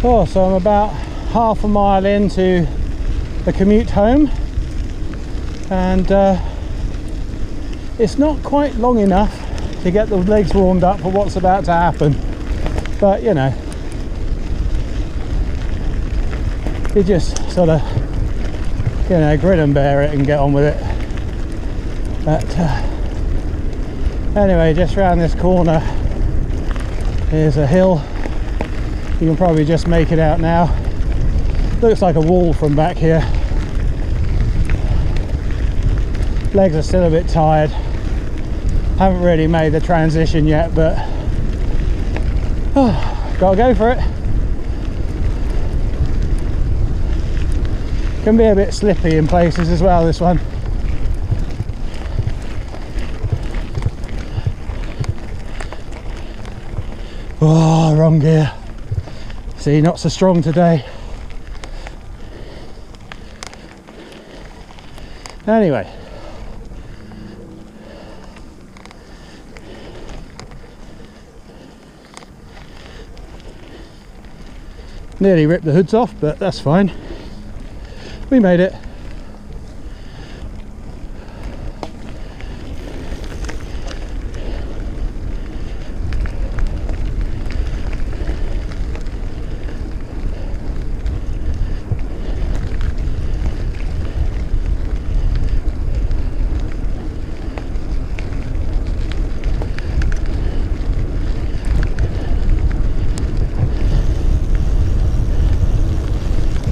Oh, so I'm about half a mile into the commute home, and it's not quite long enough to get the legs warmed up for what's about to happen, but you know, you just sort of, you know, grin and bear it and get on with it. But anyway, just round this corner here's a hill. You can probably just make it out now. Looks like a wall from back here. Legs are still a bit tired. Haven't really made the transition yet, but gotta go for it. Can be a bit slippy in places as well, this one. Oh, wrong gear. See, not so strong today. Anyway, nearly ripped the hoods off, but that's fine. We made it.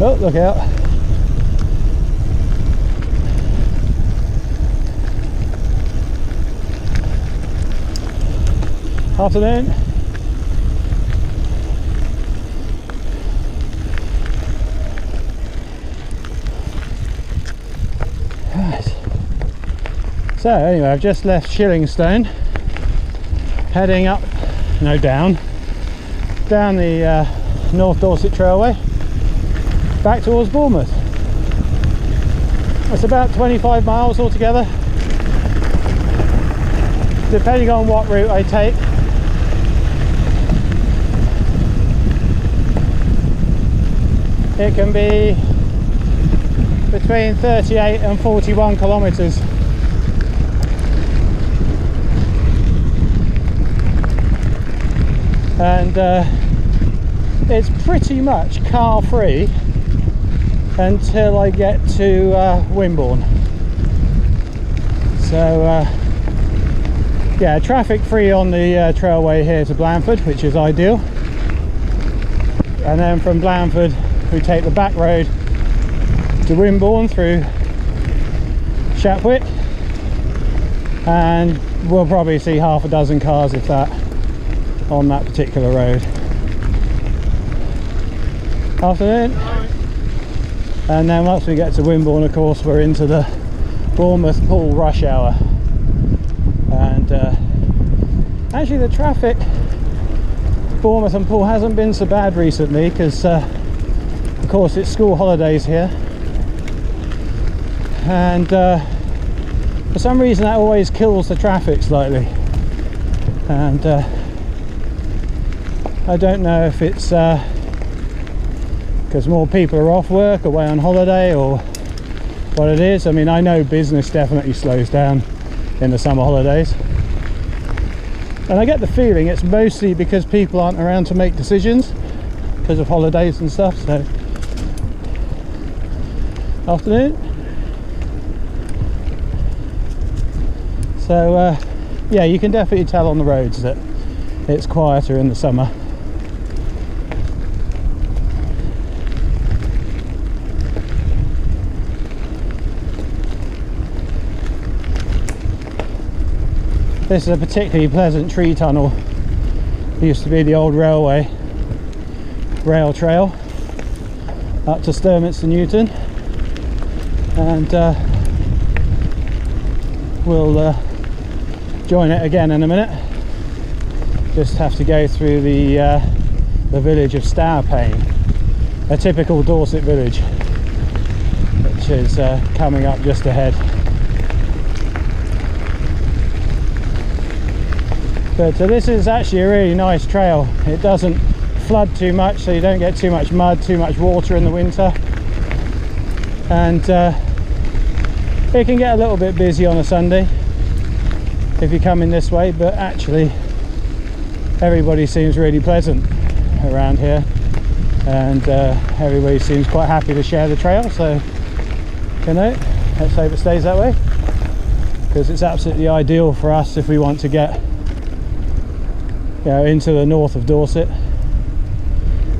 Oh, look out. Afternoon. Right. So anyway, I've just left Shillingstone, heading up, no, down the North Dorset Trailway back towards Bournemouth. It's about 25 miles altogether, depending on what route I take. It can be between 38 and 41 kilometres. And it's pretty much car free until I get to Wimborne. So yeah, traffic free on the trailway here to Blandford, which is ideal. And then from Blandford we take the back road to Wimborne through Shapwick, and we'll probably see half a dozen cars, if that, on that particular road. Afternoon. And then once we get to Wimborne, of course, we're into the Bournemouth Pool rush hour. And actually the traffic Bournemouth and Pool hasn't been so bad recently, because of course it's school holidays here, and for some reason that always kills the traffic slightly. And I don't know if it's because more people are off work, away on holiday, or what it is. I mean, I know business definitely slows down in the summer holidays, and I get the feeling it's mostly because people aren't around to make decisions because of holidays and stuff. So afternoon. So yeah, you can definitely tell on the roads that it's quieter in the summer. This is a particularly pleasant tree tunnel. It used to be the old railway rail trail up to Sturminster Newton, and we'll join it again in a minute. Just have to go through the village of Stourpayne, a typical Dorset village, which is coming up just ahead. But this is actually a really nice trail. It doesn't flood too much, so you don't get too much mud, too much water in the winter. And it can get a little bit busy on a Sunday if you're coming this way, but actually everybody seems really pleasant around here, and everybody seems quite happy to share the trail. So, you know, let's hope it stays that way, because it's absolutely ideal for us if we want to get, you know, into the north of Dorset,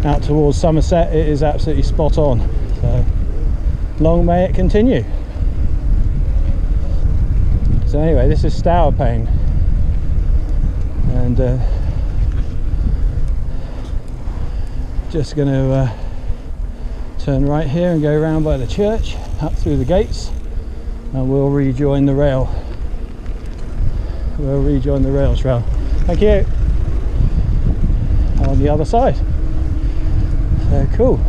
out towards Somerset. It is absolutely spot on. So long may it continue. So anyway, this is Stowrpane, and just going to turn right here and go around by the church, up through the gates, and we'll rejoin the rail. We'll rejoin the rail trail. Thank you. On the other side. So cool.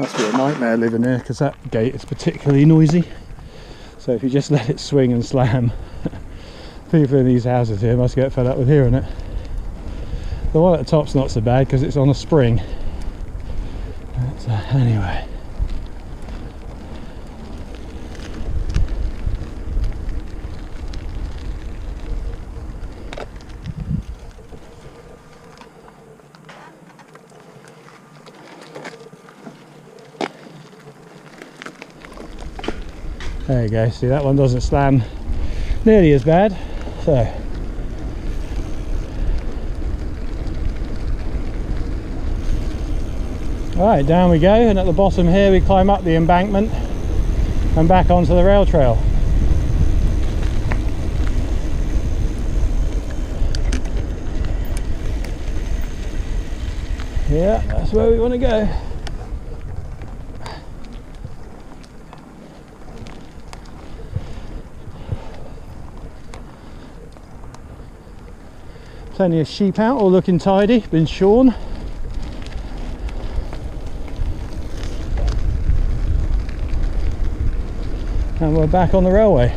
Must be a nightmare living here, because that gate is particularly noisy. So if you just let it swing and slam, people in these houses here must get fed up with hearing it. The one at the top's not so bad because it's on a spring. But, anyway. There you go, see, that one doesn't slam nearly as bad. So right, down we go, and at the bottom here we climb up the embankment and back onto the rail trail. Yeah, that's where we want to go. Plenty of sheep out, all looking tidy, been shorn. And we're back on the railway.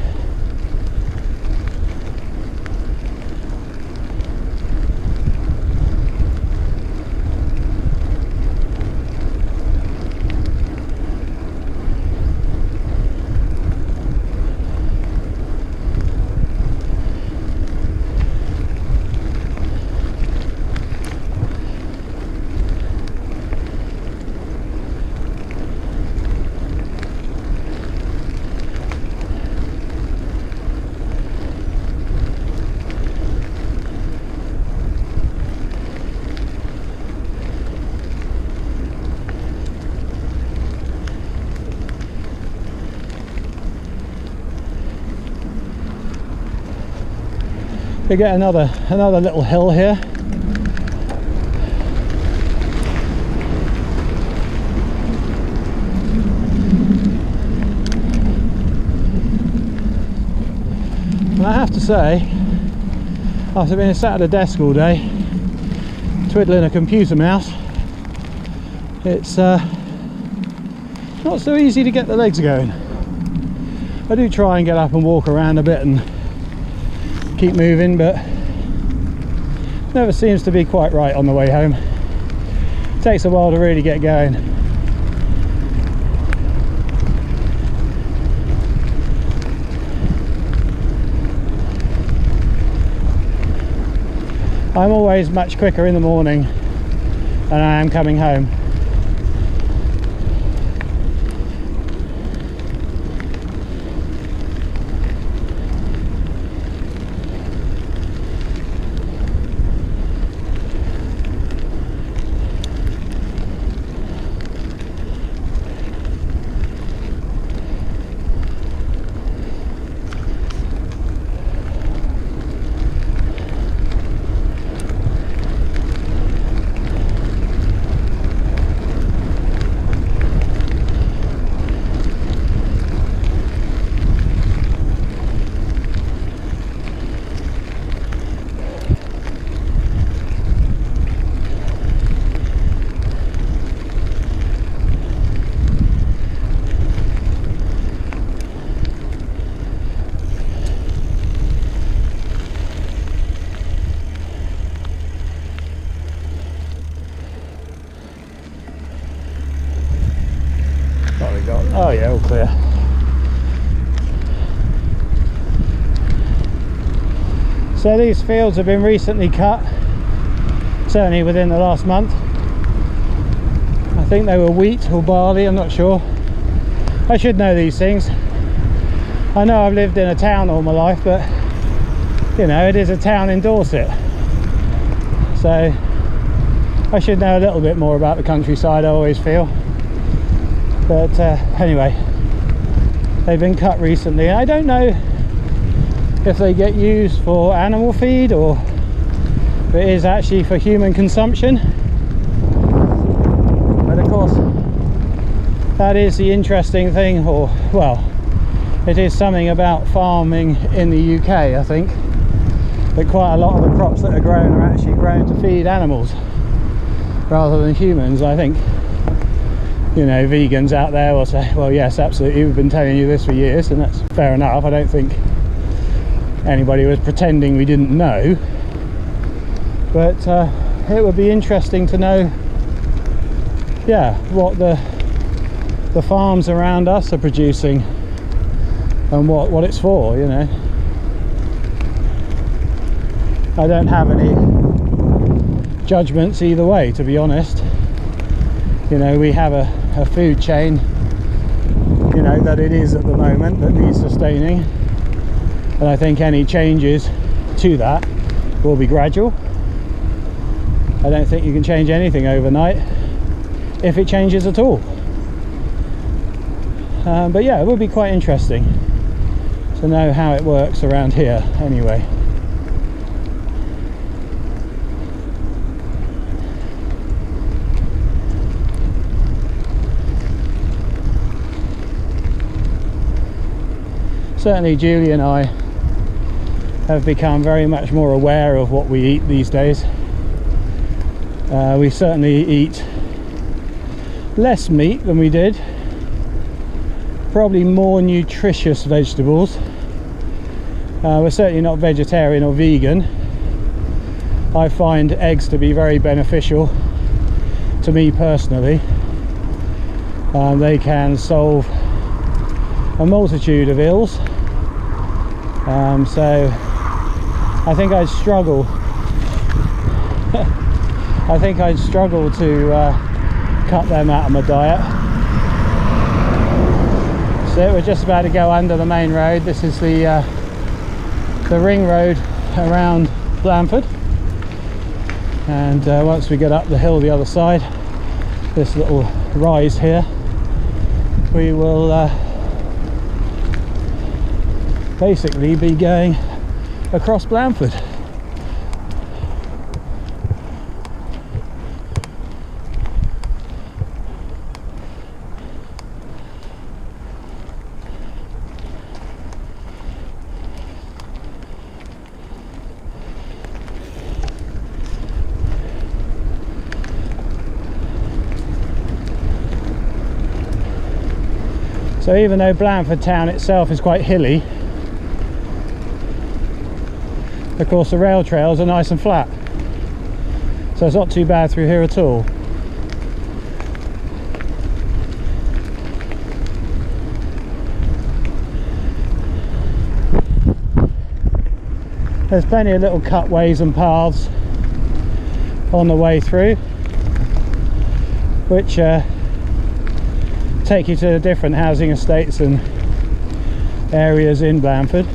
We get another little hill here. And I have to say, after being sat at a desk all day twiddling a computer mouse, it's not so easy to get the legs going. I do try and get up and walk around a bit and keep moving, but never seems to be quite right on the way home. It takes a while to really get going. I'm always much quicker in the morning than I am coming home. Oh yeah, all clear. So these fields have been recently cut, certainly within the last month. I think they were wheat or barley, I'm not sure. I should know these things. I know I've lived in a town all my life, but you know, it is a town in Dorset, so I should know a little bit more about the countryside, I always feel. But anyway, they've been cut recently. I don't know if they get used for animal feed or if it is actually for human consumption. But of course, that is the interesting thing, or well, it is something about farming in the UK, I think, that quite a lot of the crops that are grown are actually grown to feed animals rather than humans. I think, you know, vegans out there will say, well, yes, absolutely, we've been telling you this for years, and that's fair enough. I don't think anybody was pretending we didn't know, but it would be interesting to know, yeah, what the farms around us are producing and what it's for, you know. I don't have any judgments either way, to be honest. You know, we have a food chain, you know, that it is at the moment, that needs sustaining, and I think any changes to that will be gradual. I don't think you can change anything overnight, if it changes at all. But yeah, it would be quite interesting to know how it works around here anyway. Certainly Julie and I have become very much more aware of what we eat these days. We certainly eat less meat than we did, probably more nutritious vegetables. We're certainly not vegetarian or vegan. I find eggs to be very beneficial to me personally. They can solve a multitude of ills, so I think I'd struggle I think I'd struggle to cut them out of my diet. So we're just about to go under the main road. This is the ring road around Blandford, and once we get up the hill the other side, this little rise here, we will basically be going across Blandford. So even though Blandford town itself is quite hilly, of course the rail trails are nice and flat, so it's not too bad through here at all. There's plenty of little cutways and paths on the way through, which take you to the different housing estates and areas in Blandford.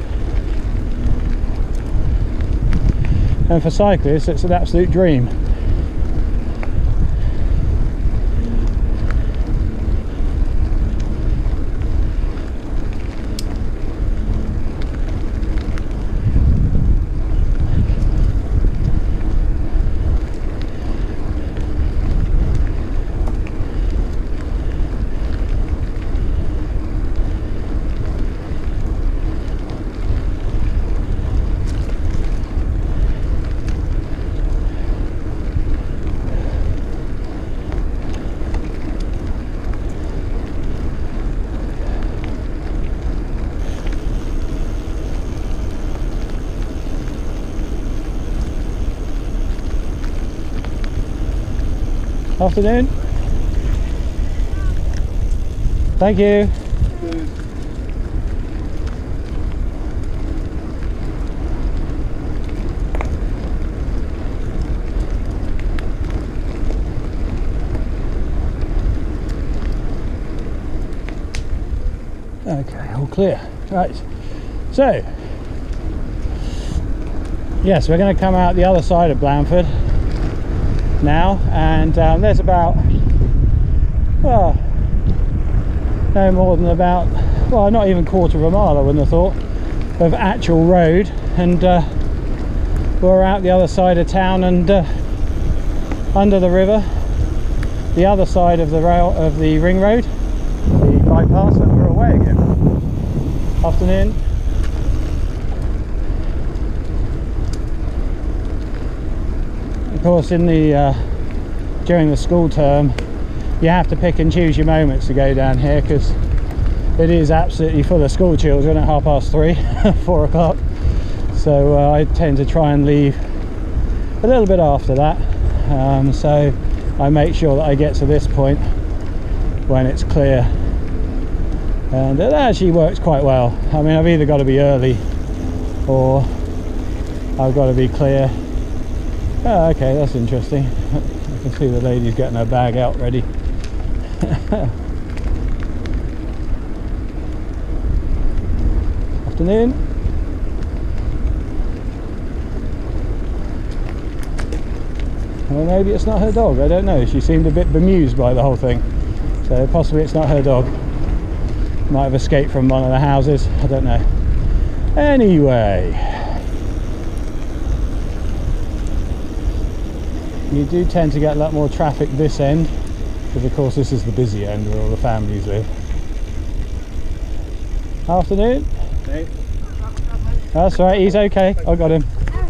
And for cyclists, it's an absolute dream. Afternoon. Thank you. Okay, all clear. Right, so yes, we're going to come out the other side of Blandford now, and there's about, well, no more than about, well, not even quarter of a mile, I wouldn't have thought, of actual road, and we're out the other side of town and under the river, the other side of the rail of the ring road, the bypass, and we're away again. Afternoon. Of course, in the during the school term, you have to pick and choose your moments to go down here, because it is absolutely full of school children at 3:30, 4 o'clock. So I tend to try and leave a little bit after that, so I make sure that I get to this point when it's clear, and it actually works quite well. I mean, I've either got to be early or I've got to be clear. Oh, okay, that's interesting. I can see the lady's getting her bag out ready. Afternoon. Well, maybe it's not her dog, I don't know. She seemed a bit bemused by the whole thing, so possibly it's not her dog. Might have escaped from one of the houses, I don't know. Anyway, you do tend to get a lot more traffic this end, because of course this is the busy end where all the families live. Afternoon. Hey. That's right, he's okay, I got him.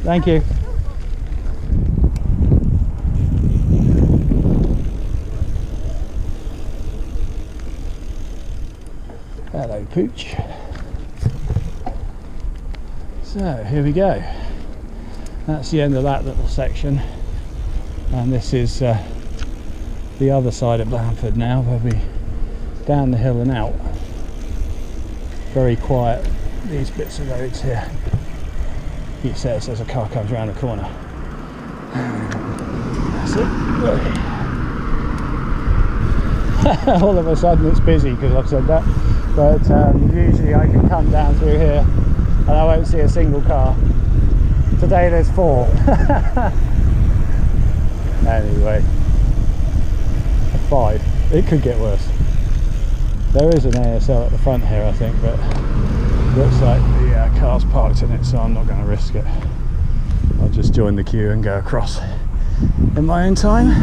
Thank you. Hello, Pooch. So here we go. That's the end of that little section, and this is the other side of Blandford now. We'll be down the hill and out. Very quiet, these bits of roads here. He says as a car comes around the corner. That's it. All of a sudden it's busy because I've said that. But usually I can come down through here and I won't see a single car. Today there's 4. Anyway, 5. It could get worse. There is an ASL at the front here, I think, but looks like the car's parked in it, so I'm not going to risk it. I'll just join the queue and go across in my own time.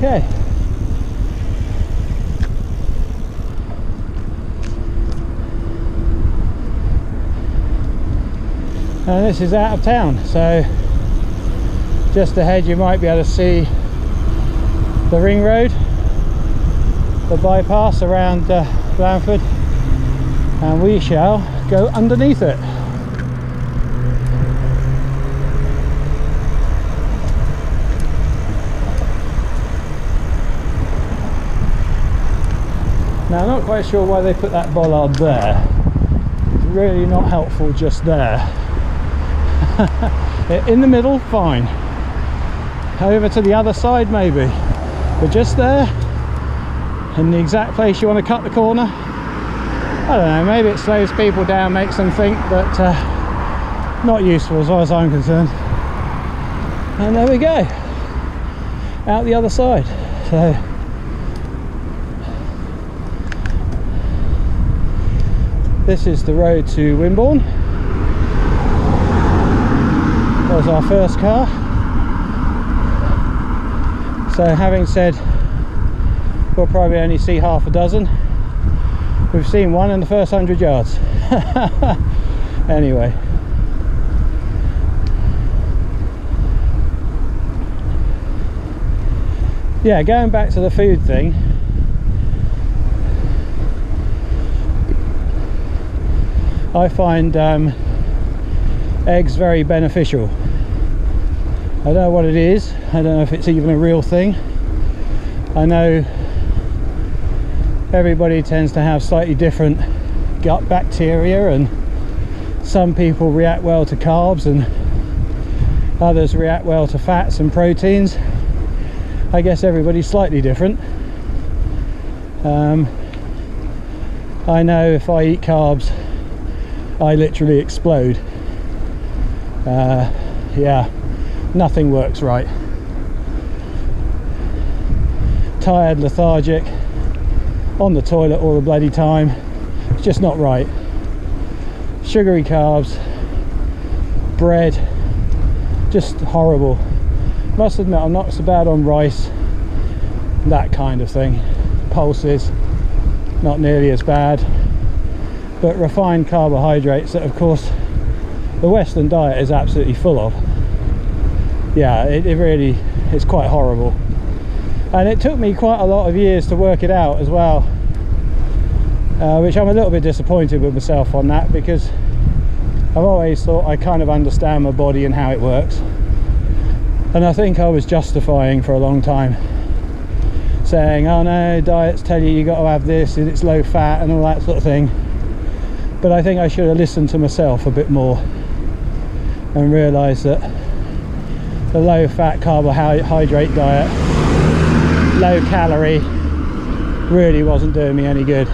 Okay. And this is out of town, so just ahead you might be able to see the ring road, the bypass around Blandford, and we shall go underneath it. Now I'm not quite sure why they put that bollard there. It's really not helpful just there. In the middle, fine. Over to the other side maybe. But just there, in the exact place you want to cut the corner. I don't know, maybe it slows people down, makes them think, but not useful as far as I'm concerned. And there we go, out the other side. So this is the road to Wimborne. That was our first car. So having said we'll probably only see half a dozen, we've seen one in the first 100 yards. Anyway, yeah, going back to the food thing, I find eggs very beneficial. I don't know what it is, I don't know if it's even a real thing. I know everybody tends to have slightly different gut bacteria, and some people react well to carbs and others react well to fats and proteins. I guess everybody's slightly different. I know if I eat carbs I literally explode. Yeah, nothing works right. Tired, lethargic, on the toilet all the bloody time. It's just not right. Sugary carbs, bread, just horrible. Must admit I'm not so bad on rice, that kind of thing. Pulses, not nearly as bad. But refined carbohydrates that of course the Western diet is absolutely full of. Yeah, it really, it's quite horrible. And it took me quite a lot of years to work it out as well, which I'm a little bit disappointed with myself on that, because I've always thought I kind of understand my body and how it works, and I think I was justifying for a long time, saying, oh no, diets tell you got to have this and it's low fat and all that sort of thing. But I think I should have listened to myself a bit more and realised that the low fat carbohydrate diet, low calorie, really wasn't doing me any good.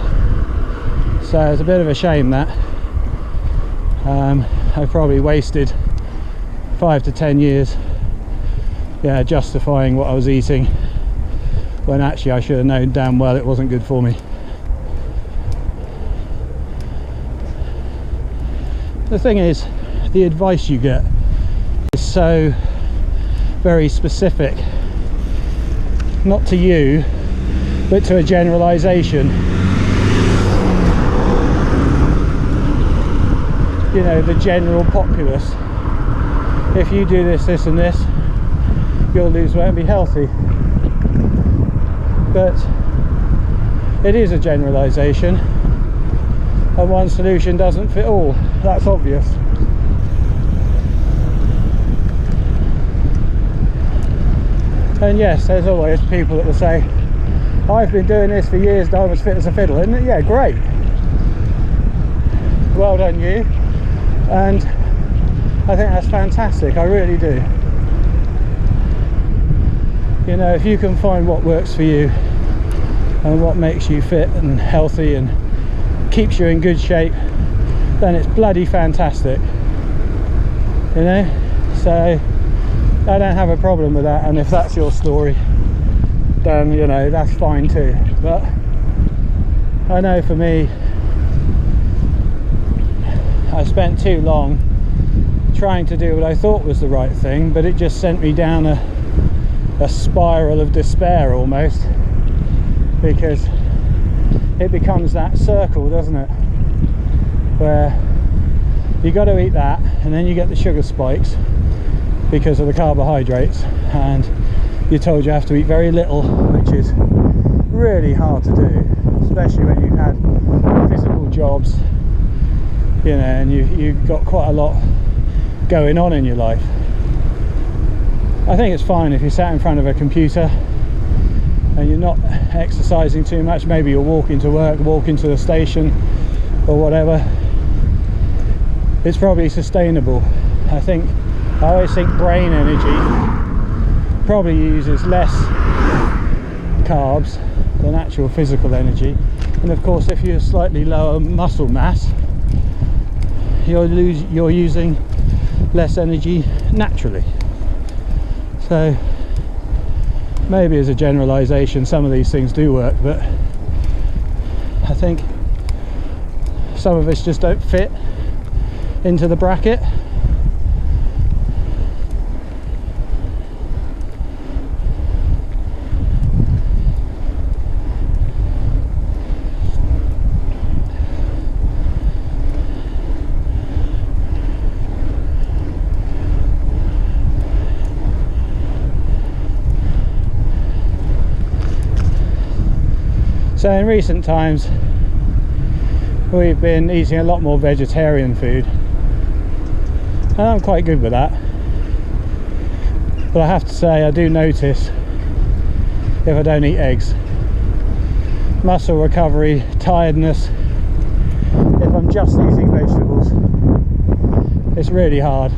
So it's a bit of a shame that I probably wasted 5 to 10 years, yeah, justifying what I was eating, when actually I should have known damn well it wasn't good for me. The thing is, the advice you get is so very specific, not to you, but to a generalization. You know, the general populace. If you do this, this and this, you'll lose weight and be healthy. But it is a generalization, and one solution doesn't fit all. That's obvious. And yes, there's always people that will say, I've been doing this for years, I'm as fit as a fiddle, isn't it? Yeah, great, well done you. And I think that's fantastic, I really do. You know, if you can find what works for you and what makes you fit and healthy and keeps you in good shape, then it's bloody fantastic, you know. So I don't have a problem with that, and if that's your story, then you know, that's fine too. But I know for me, I spent too long trying to do what I thought was the right thing, but it just sent me down a spiral of despair almost, because it becomes that circle, doesn't it, where you got to eat that and then you get the sugar spikes because of the carbohydrates, and you're told you have to eat very little, which is really hard to do, especially when you've had physical jobs, you know, and you've got quite a lot going on in your life. I think it's fine if you sat in front of a computer and you're not exercising too much. Maybe you're walking to work, walking to the station or whatever. It's probably sustainable. I always think brain energy probably uses less carbs than actual physical energy. And of course, if you're slightly lower muscle mass, you're using less energy naturally. So maybe as a generalization, some of these things do work, but I think some of us just don't fit into the bracket. So in recent times we've been eating a lot more vegetarian food, and I'm quite good with that, but I have to say I do notice if I don't eat eggs, muscle recovery, tiredness. If I'm just eating vegetables, it's really hard.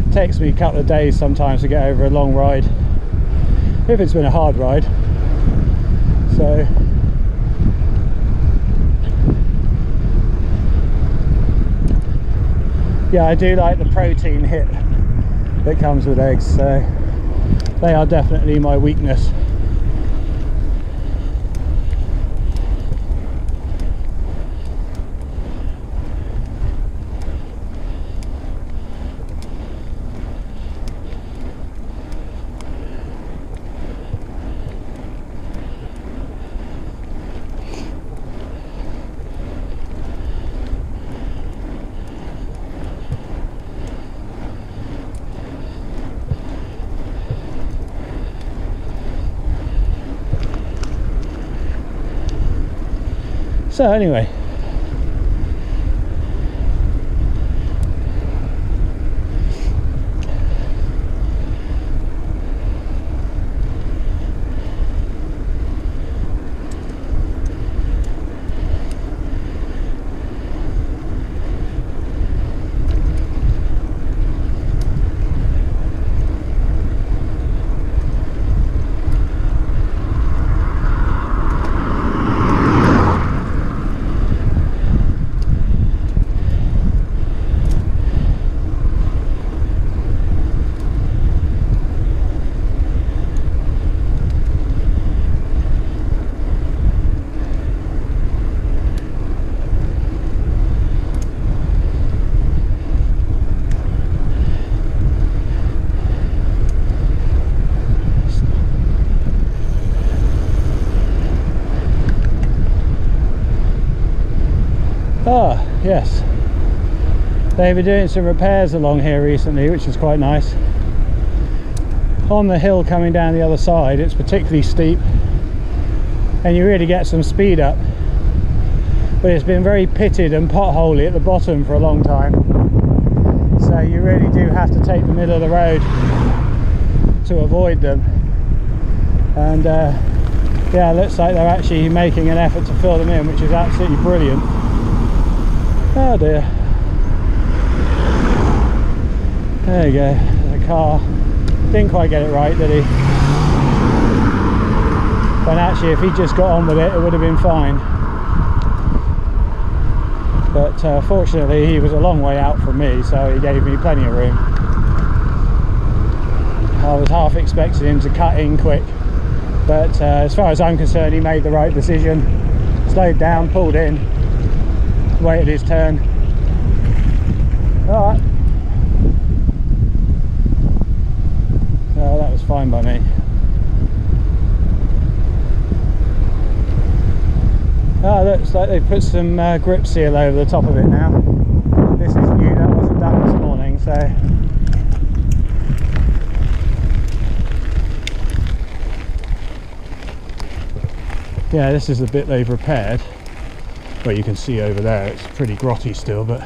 It takes me a couple of days sometimes to get over a long ride, if it's been a hard ride. So yeah, I do like the protein hit that comes with eggs, so they are definitely my weakness. So anyway, yes, they've been doing some repairs along here recently, which is quite nice. On the hill coming down the other side, it's particularly steep and you really get some speed up, but it's been very pitted and potholey at the bottom for a long time, so you really do have to take the middle of the road to avoid them. And yeah, it looks like they're actually making an effort to fill them in, which is absolutely brilliant. Oh dear. There you go. The car didn't quite get it right, did he? But actually, if he just got on with it, it would have been fine. But fortunately, he was a long way out from me, so he gave me plenty of room. I was half expecting him to cut in quick, but as far as I'm concerned, he made the right decision. Slowed down, pulled in, waited his turn. Alright. That was fine by me. Oh, looks like they've put some grip seal over the top of it now. This is new, that wasn't done this morning, so yeah, this is the bit they've repaired. Well, you can see over there it's pretty grotty still, but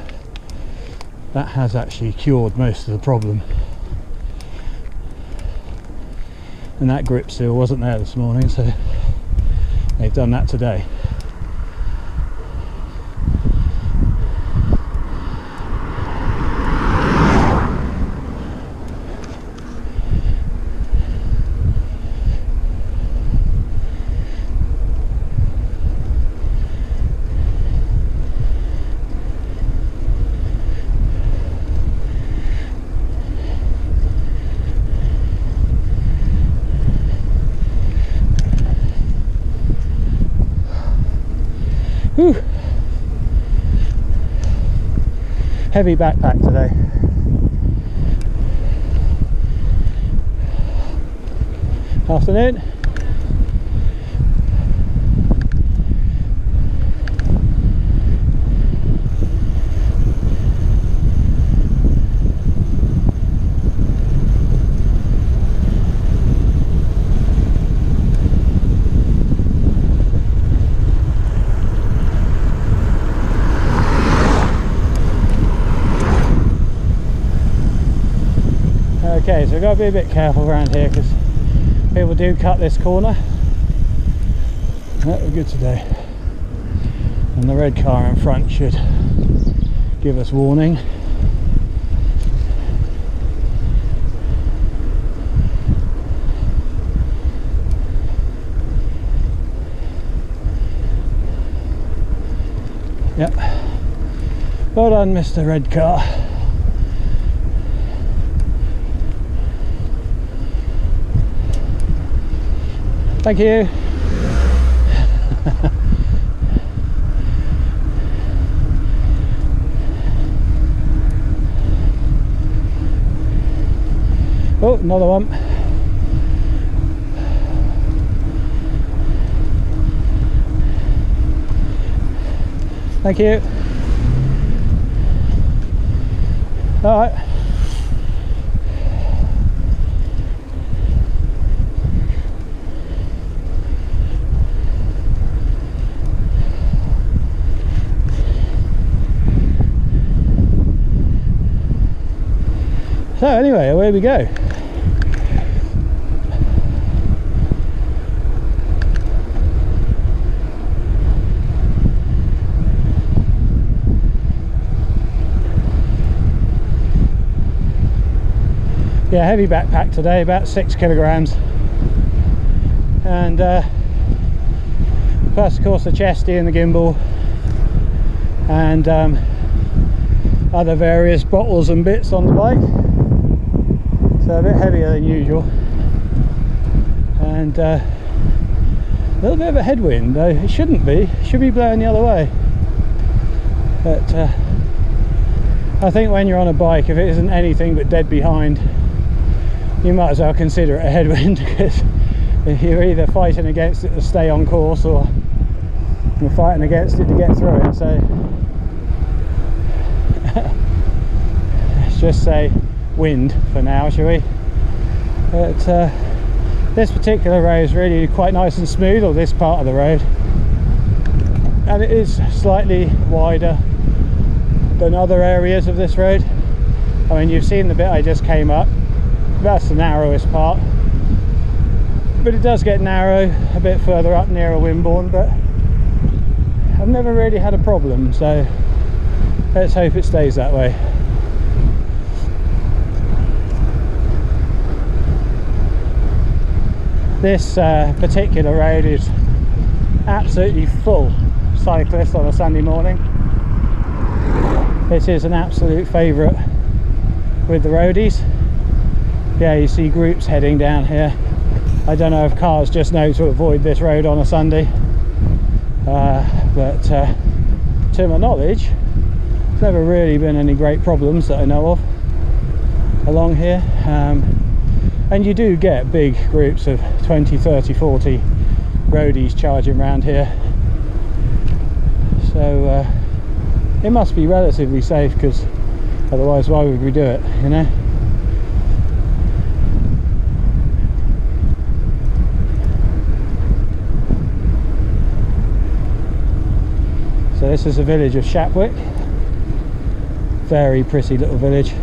that has actually cured most of the problem. And that grip seal wasn't there this morning, so they've done that today. Whew. Heavy backpack today. Afternoon. Okay, so I've got to be a bit careful around here because people do cut this corner. We're good today. And the red car in front should give us warning. Yep. Well done, Mr. Red Car. Thank you. Oh, another one. Thank you. All right. So anyway, away we go. Yeah, heavy backpack today, about 6 kilograms, and plus of course the chesty and the gimbal and other various bottles and bits on the bike, so a bit heavier than usual, and a little bit of a headwind, though it shouldn't be, it should be blowing the other way, but I think when you're on a bike, if it isn't anything but dead behind, you might as well consider it a headwind, because you're either fighting against it to stay on course or you're fighting against it to get through it. So let's just say wind for now, shall we? But this particular road is really quite nice and smooth, or this part of the road, and it is slightly wider than other areas of this road. I mean, you've seen the bit I just came up. That's the narrowest part, but it does get narrow a bit further up near Wimborne, but I've never really had a problem, so let's hope it stays that way. This particular road is absolutely full of cyclists on a Sunday morning. This is an absolute favourite with the roadies. Yeah, you see groups heading down here. I don't know if cars just know to avoid this road on a Sunday, but to my knowledge, there's never really been any great problems that I know of along here. And you do get big groups of 20, 30, 40 roadies charging around here, so it must be relatively safe, because otherwise why would we do it, you know? So this is the village of Shapwick. Very pretty little village.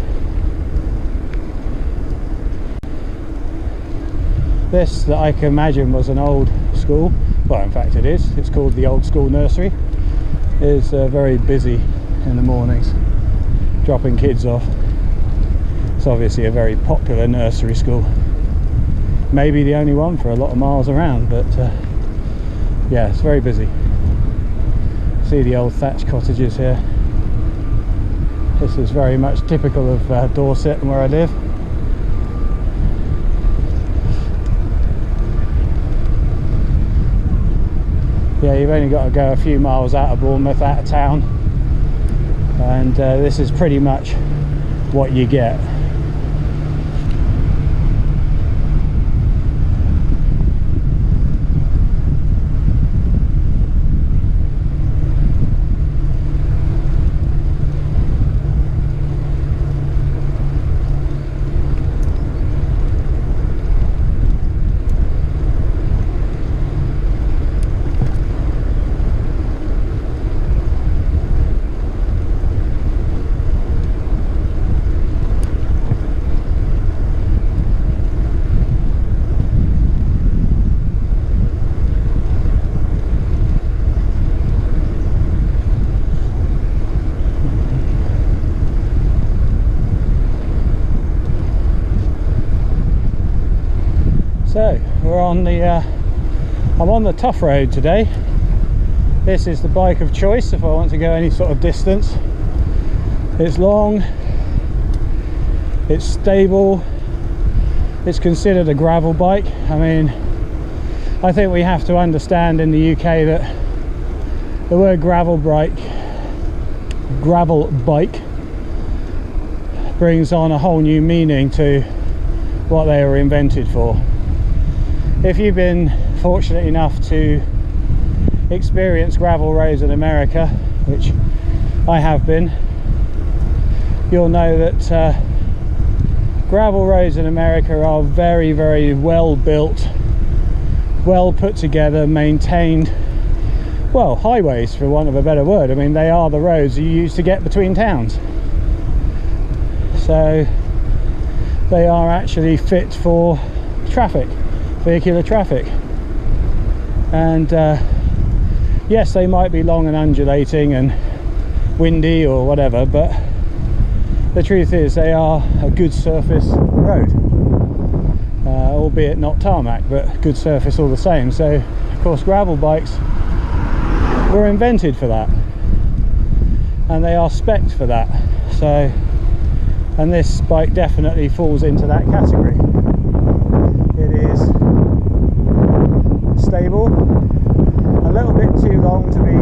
This, that I can imagine, was an old school. Well, in fact it is. It's called the Old School Nursery. It is very busy in the mornings, dropping kids off. It's obviously a very popular nursery school. Maybe the only one for a lot of miles around, but yeah, it's very busy. See the old thatched cottages here. This is very much typical of Dorset and where I live. yeah, you've only got to go a few miles out of Bournemouth, out of town, and this is pretty much what you get. So we're on the I'm on the Toughroad today. This is the bike of choice if I want to go any sort of distance. It's long, it's stable, it's considered a gravel bike. I mean, I think we have to understand in the UK that the word gravel bike brings on a whole new meaning to what they were invented for. If you've been fortunate enough to experience gravel roads in America, which I have been, you'll know that gravel roads in America are very, very well built, well put together, maintained, well, highways for want of a better word. I mean, they are the roads you use to get between towns. So they are actually fit for traffic, vehicular traffic. And yes, they might be long and undulating and windy or whatever, but the truth is they are a good surface road, albeit not tarmac, but good surface all the same. So of course gravel bikes were invented for that, and they are spec'd for that. So, and this bike definitely falls into that category. It is stable, a little bit too long to be,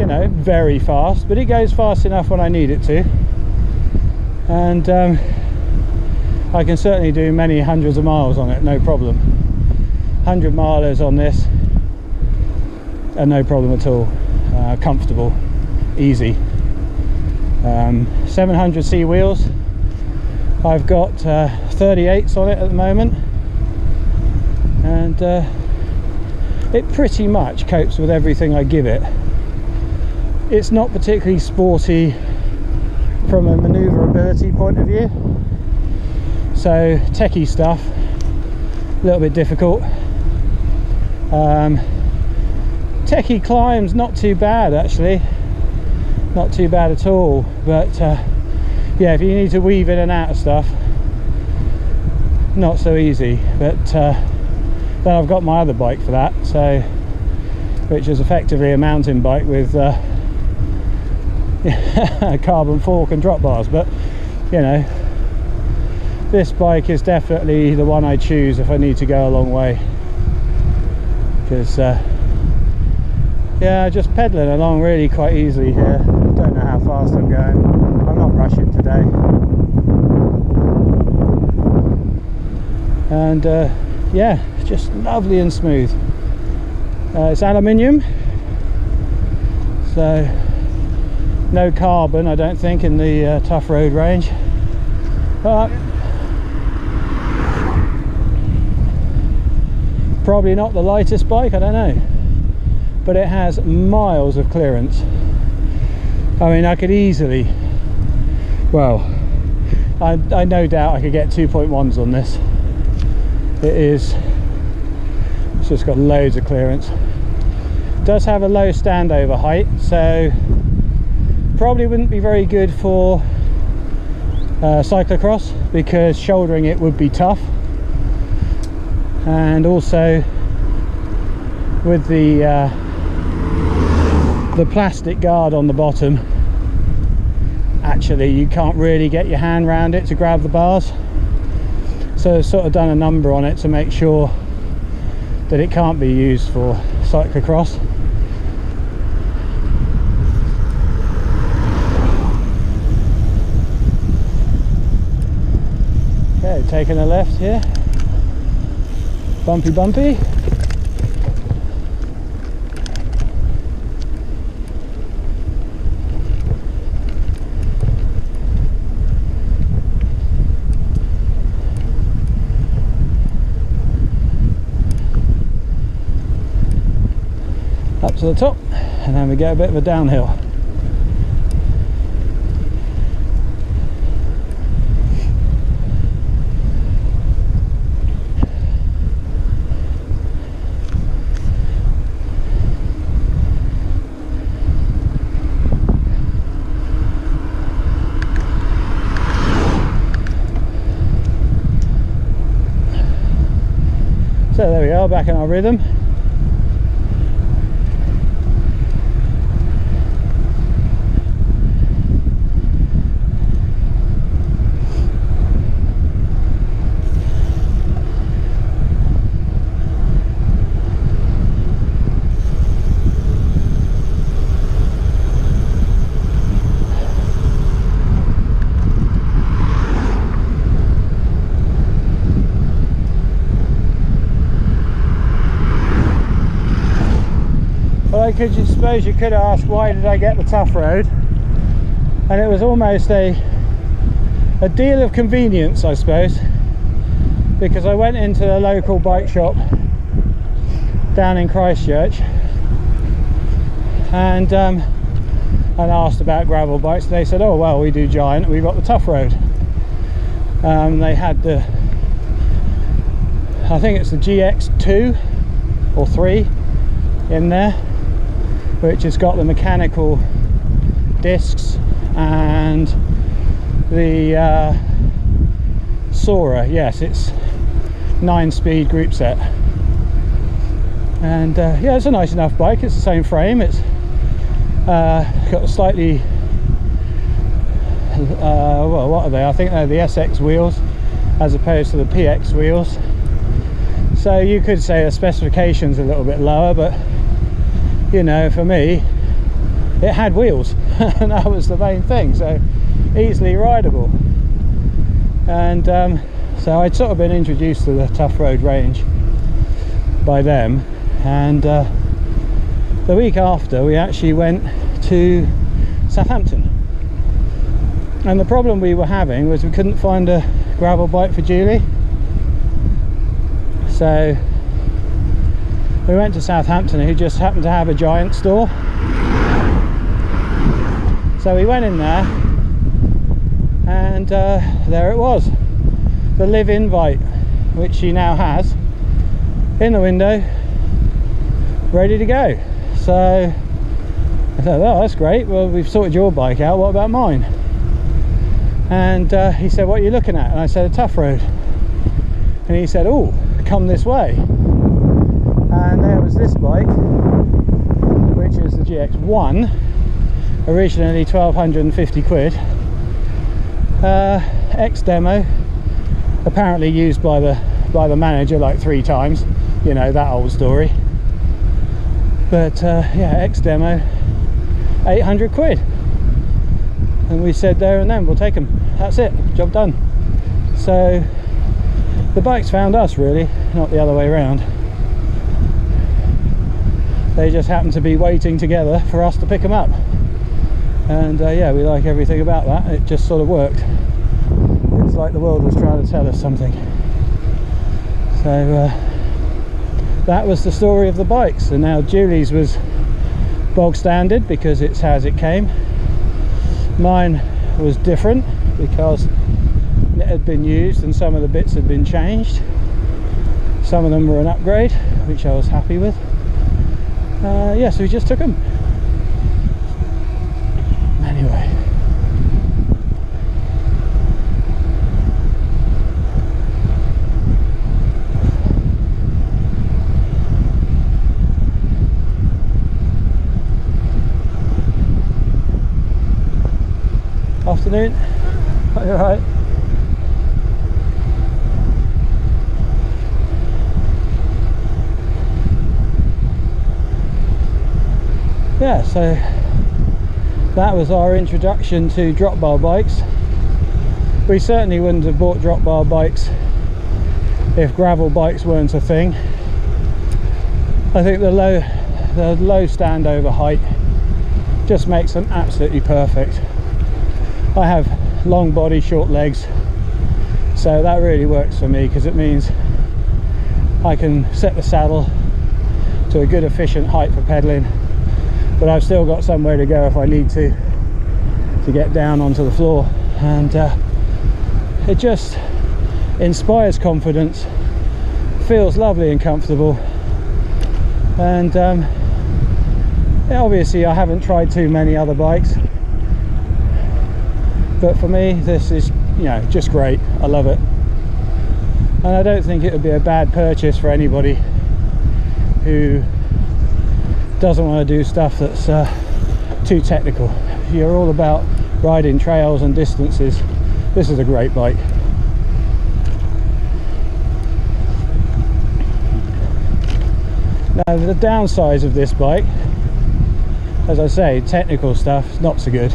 you know, very fast, but it goes fast enough when I need it to. And I can certainly do many hundreds of miles on it, no problem. 100 milers on this, no problem at all. Comfortable, easy. 700C wheels. I've got 38s on it at the moment, and it pretty much copes with everything I give it. It's not particularly sporty from a manoeuvrability point of view, so techie stuff a little bit difficult. Techie climbs not too bad actually, not too bad at all, but yeah, if you need to weave in and out of stuff, not so easy. But then I've got my other bike for that, so, which is effectively a mountain bike with a carbon fork and drop bars. But you know, this bike is definitely the one I choose if I need to go a long way, because yeah, just pedaling along really quite easily here. Don't know how fast I'm going. I'm not rushing today. And yeah, just lovely and smooth. It's aluminium, so no carbon I don't think in the Toughroad range, but probably not the lightest bike, I don't know, but it has miles of clearance. I mean, I could easily, well, I no doubt I could get 2.1s on this. It's just got loads of clearance. It does have a low standover height, so probably wouldn't be very good for cyclocross, because shouldering it would be tough. And also with the plastic guard on the bottom, actually you can't really get your hand around it to grab the bars, so I've sort of done a number on it to make sure that it can't be used for cyclocross. Okay, taking a left here. Bumpy, bumpy. Up to the top, and then we get a bit of a downhill. So there we are, back in our rhythm. You suppose you could ask, why did I get the Toughroad? And it was almost a deal of convenience, I suppose, because I went into the local bike shop down in Christchurch and asked about gravel bikes. They said, oh well, we do Giant, we've got the Toughroad. They had the, I think it's the GX2 or 3 in there, which has got the mechanical discs and the Sora. Yes, it's 9-speed group set, and yeah, it's a nice enough bike. It's the same frame. It's got a slightly well, what are they? I think they're the SX wheels as opposed to the PX wheels, so you could say the specification's a little bit lower, but you know, for me it had wheels and that was the main thing, so easily rideable. And so I'd sort of been introduced to the Toughroad range by them, and the week after we actually went to Southampton, and the problem we were having was we couldn't find a gravel bike for Julie, so we went to Southampton, who just happened to have a Giant store. So we went in there, and there it was, the live invite, which she now has in the window, ready to go. So I thought, oh, that's great, well, we've sorted your bike out, what about mine? And he said, what are you looking at? And I said, a Toughroad. And he said, oh, come this way. And there was this bike, which is the GX1, originally 1250 quid, ex-demo, apparently used by the manager like 3 times, you know, that old story. But yeah, ex-demo, 800 quid. And we said there and then, we'll take them, that's it, job done. So the bikes found us, really, not the other way around. They just happened to be waiting together for us to pick them up, and yeah, we like everything about that. It just sort of worked. It's like the world was trying to tell us something. So that was the story of the bikes. And now Julie's was bog standard because it's as it came. Mine was different because it had been used and some of the bits had been changed. Some of them were an upgrade, which I was happy with. Yeah, so we just took them. Anyway, afternoon. Are you alright? yeah, so that was our introduction to drop bar bikes. We certainly wouldn't have bought drop bar bikes if gravel bikes weren't a thing. I think the low standover height just makes them absolutely perfect. I have long body, short legs, so that really works for me, because it means I can set the saddle to a good efficient height for pedaling, but I've still got somewhere to go if I need to get down onto the floor. And it just inspires confidence, feels lovely and comfortable. And obviously I haven't tried too many other bikes, but for me this is, you know, just great. I love it, and I don't think it would be a bad purchase for anybody who doesn't want to do stuff that's too technical. If you're all about riding trails and distances, this is a great bike. Now the downsides of this bike, as I say, technical stuff is not so good.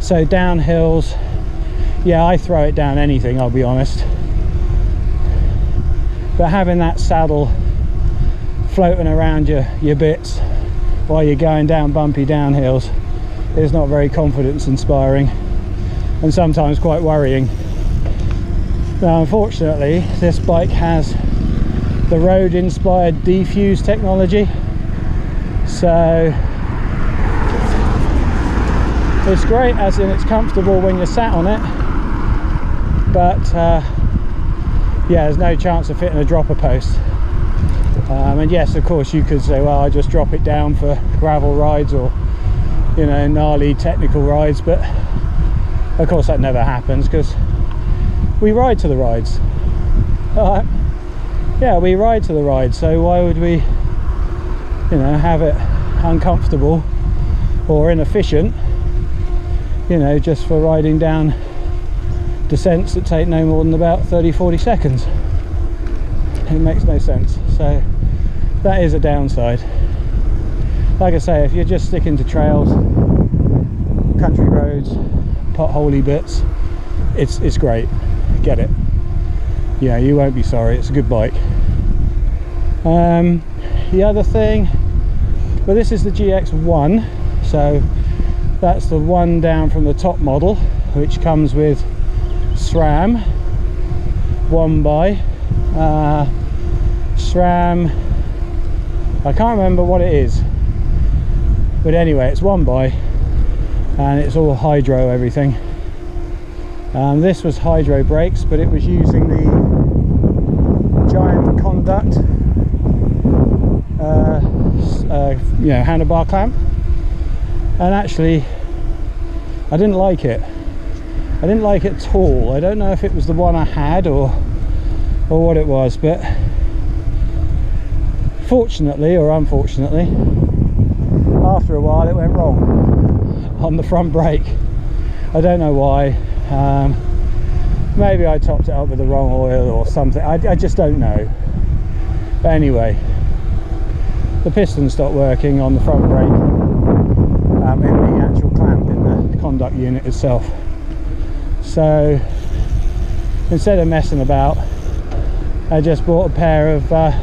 So downhills, yeah, I throw it down anything, I'll be honest, but having that saddle floating around your bits while you're going down bumpy downhills is not very confidence inspiring, and sometimes quite worrying. Now unfortunately this bike has the road inspired defuse technology, so it's great as in it's comfortable when you're sat on it, but yeah, there's no chance of fitting a dropper post. And yes, of course you could say, well, I just drop it down for gravel rides or, you know, gnarly technical rides, but of course that never happens, because we ride to the rides. Yeah, we ride to the rides, so why would we, you know, have it uncomfortable or inefficient, you know, just for riding down descents that take no more than about 30-40 seconds. It makes no sense. So that is a downside. Like I say, if you're just sticking to trails, country roads, potholey bits, it's great. Get it. Yeah, you won't be sorry. It's a good bike. The other thing, well, this is the GX1, so that's the one down from the top model, which comes with SRAM, one by SRAM, I can't remember what it is, but anyway it's one by, and it's all hydro everything. This was hydro brakes, but it was using the giant conduct you know, handlebar clamp, and actually I didn't like it. I didn't like it at all. I don't know if it was the one I had or what it was, but fortunately or unfortunately, after a while it went wrong on the front brake. I don't know why. Maybe I topped it up with the wrong oil or something. I just don't know. But anyway, the piston stopped working on the front brake in the actual clamp in the conduct unit itself. So instead of messing about, I just bought a pair of the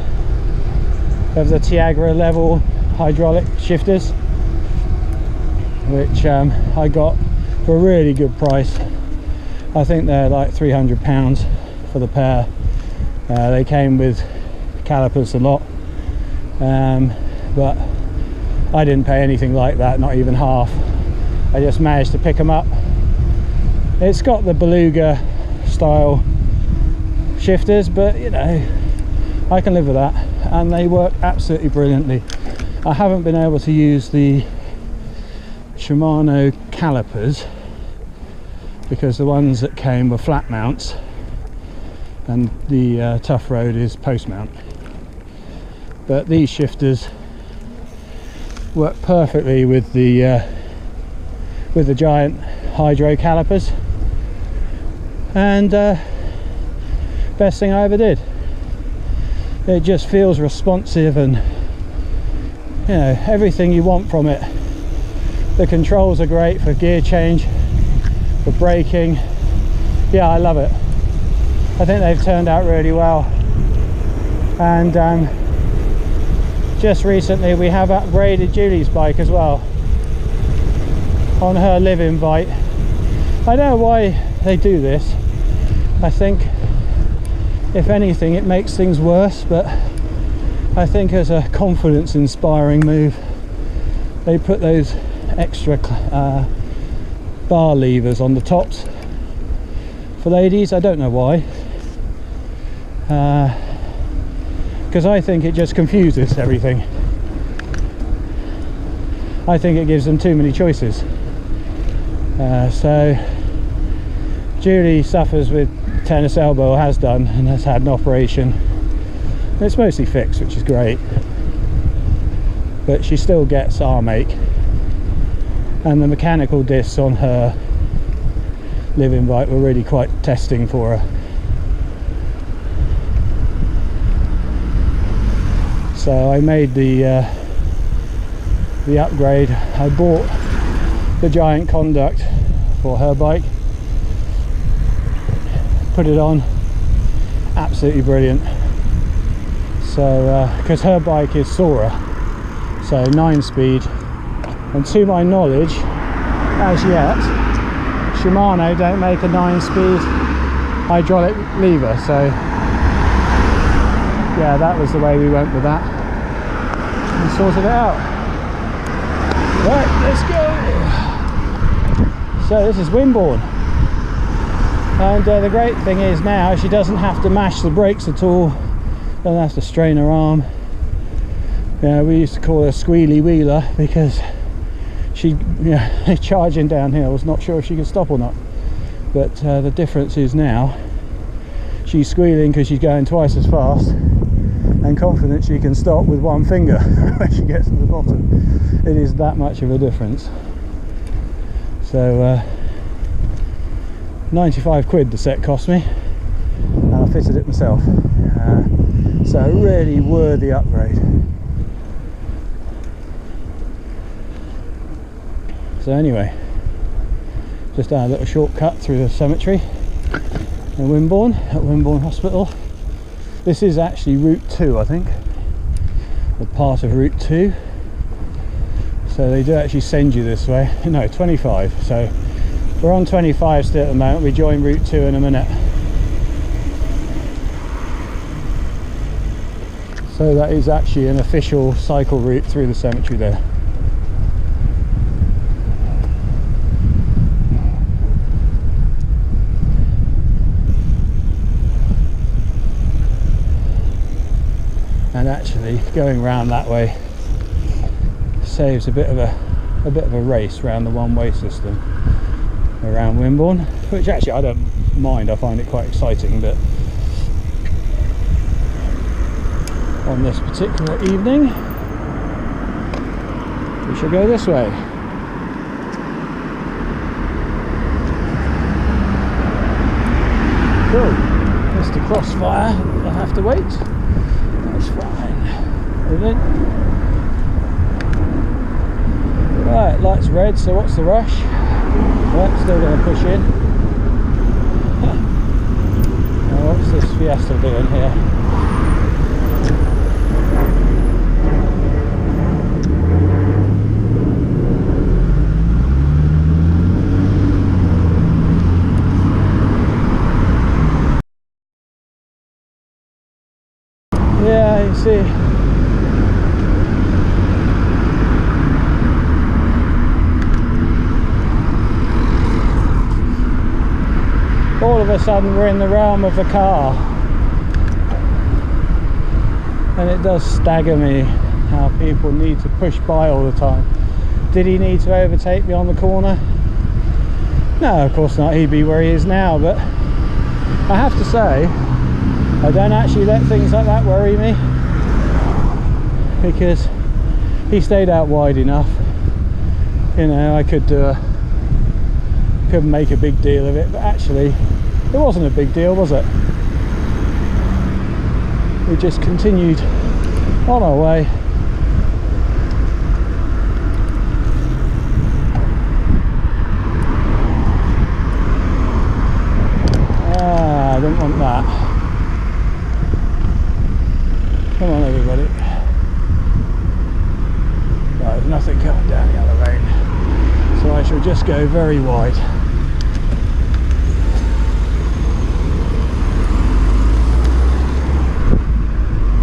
Tiagra level hydraulic shifters, which I got for a really good price. I think they're like £300 for the pair. They came with calipers a lot, but I didn't pay anything like that, not even half. I just managed to pick them up. It's got the Beluga style shifters, but you know, I can live with that, and they work absolutely brilliantly. I haven't been able to use the Shimano calipers because the ones that came were flat mounts and the Toughroad is post mount, but these shifters work perfectly with the giant hydro calipers, and best thing I ever did. it just feels responsive, and you know, everything you want from it. The controls are great for gear change, for braking. Yeah, I love it. I think they've turned out really well. And just recently we have upgraded Julie's bike as well on her living bike. I don't know why they do this. I think if anything it makes things worse, but I think as a confidence inspiring move they put those extra bar levers on the tops for ladies. I don't know why, because I think it just confuses everything. I think it gives them too many choices. So Julie suffers with tennis elbow, has done, and has had an operation. It's mostly fixed, which is great, but she still gets arm ache, and the mechanical discs on her living bike were really quite testing for her. So I made the upgrade. I bought the giant conduct for her bike, put it on, absolutely brilliant. So because her bike is Sora, so 9-speed, and to my knowledge as yet Shimano don't make a 9-speed hydraulic lever, so yeah, that was the way we went with that and sorted it out. Right, let's go. So this is Wimborne, and the great thing is now she doesn't have to mash the brakes at all, doesn't have to strain her arm. Yeah, we used to call her Squealy Wheeler because she, yeah, charging downhill, was not sure if she could stop or not. But the difference is now she's squealing because she's going twice as fast, and confident she can stop with one finger when she gets to the bottom. It is that much of a difference. So 95 quid the set cost me, and I fitted it myself. So a really worthy upgrade. So anyway, just done a little shortcut through the cemetery in Wimborne, at Wimborne Hospital. This is actually Route 2, I think, or part of Route 2. So they do actually send you this way. No, 25. So we're on 25 still at the moment. We join Route 2 in a minute. So that is actually an official cycle route through the cemetery there. And actually going round that way saves a bit of a race around the one-way system around Wimborne, which actually I don't mind. I find it quite exciting, but on this particular evening we shall go this way. Cool. Mr. Crossfire, I have to wait. That's fine. Brilliant. Right, light's red, so what's the rush? Right, still going to push in. Now what's this Fiesta doing here? Yeah, you see. All of a sudden we're in the realm of the car, and it does stagger me how people need to push by all the time. Did he need to overtake me on the corner? No, of course not. He'd be where he is now, but I have to say I don't actually let things like that worry me, because he stayed out wide enough. You know, I could make a big deal of it, but actually it wasn't a big deal, was it? we just continued on our way. I didn't want that. Come on everybody. Right, there's nothing coming down the other lane, so I shall just go very wide.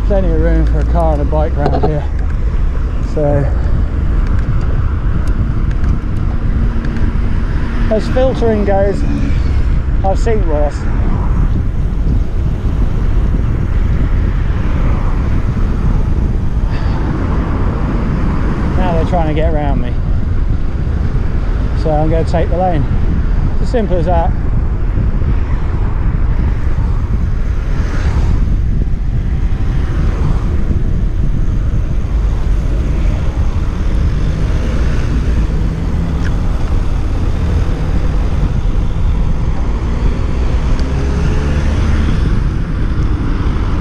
Plenty of room for a car and a bike around here, so as filtering goes, I've seen worse. Now they're trying to get around me, so I'm going to take the lane. It's as simple as that.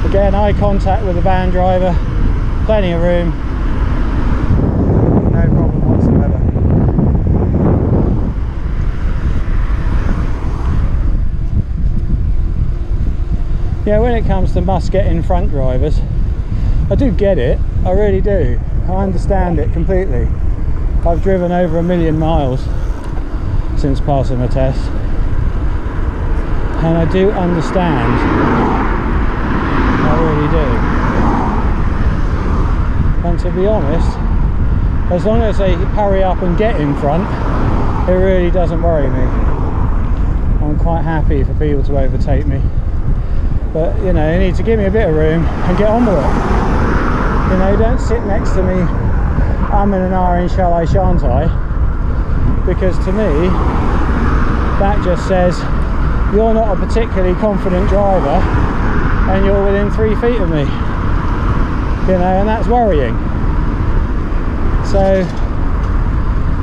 Again, eye contact with the van driver, plenty of room, no problem whatsoever. Yeah, when it comes to must get in front drivers, I do get it, I really do. I understand it completely. I've driven over 1 million miles since passing the test, and I do understand. I really do. And to be honest, as long as they hurry up and get in front, it really doesn't worry me. I'm quite happy for people to overtake me. But you know, you need to give me a bit of room and get on with it. You know, don't sit next to me umming and ahhing, shall I, shan't I? Because to me, that just says you're not a particularly confident driver and you're within 3 feet of me, you know, and that's worrying. So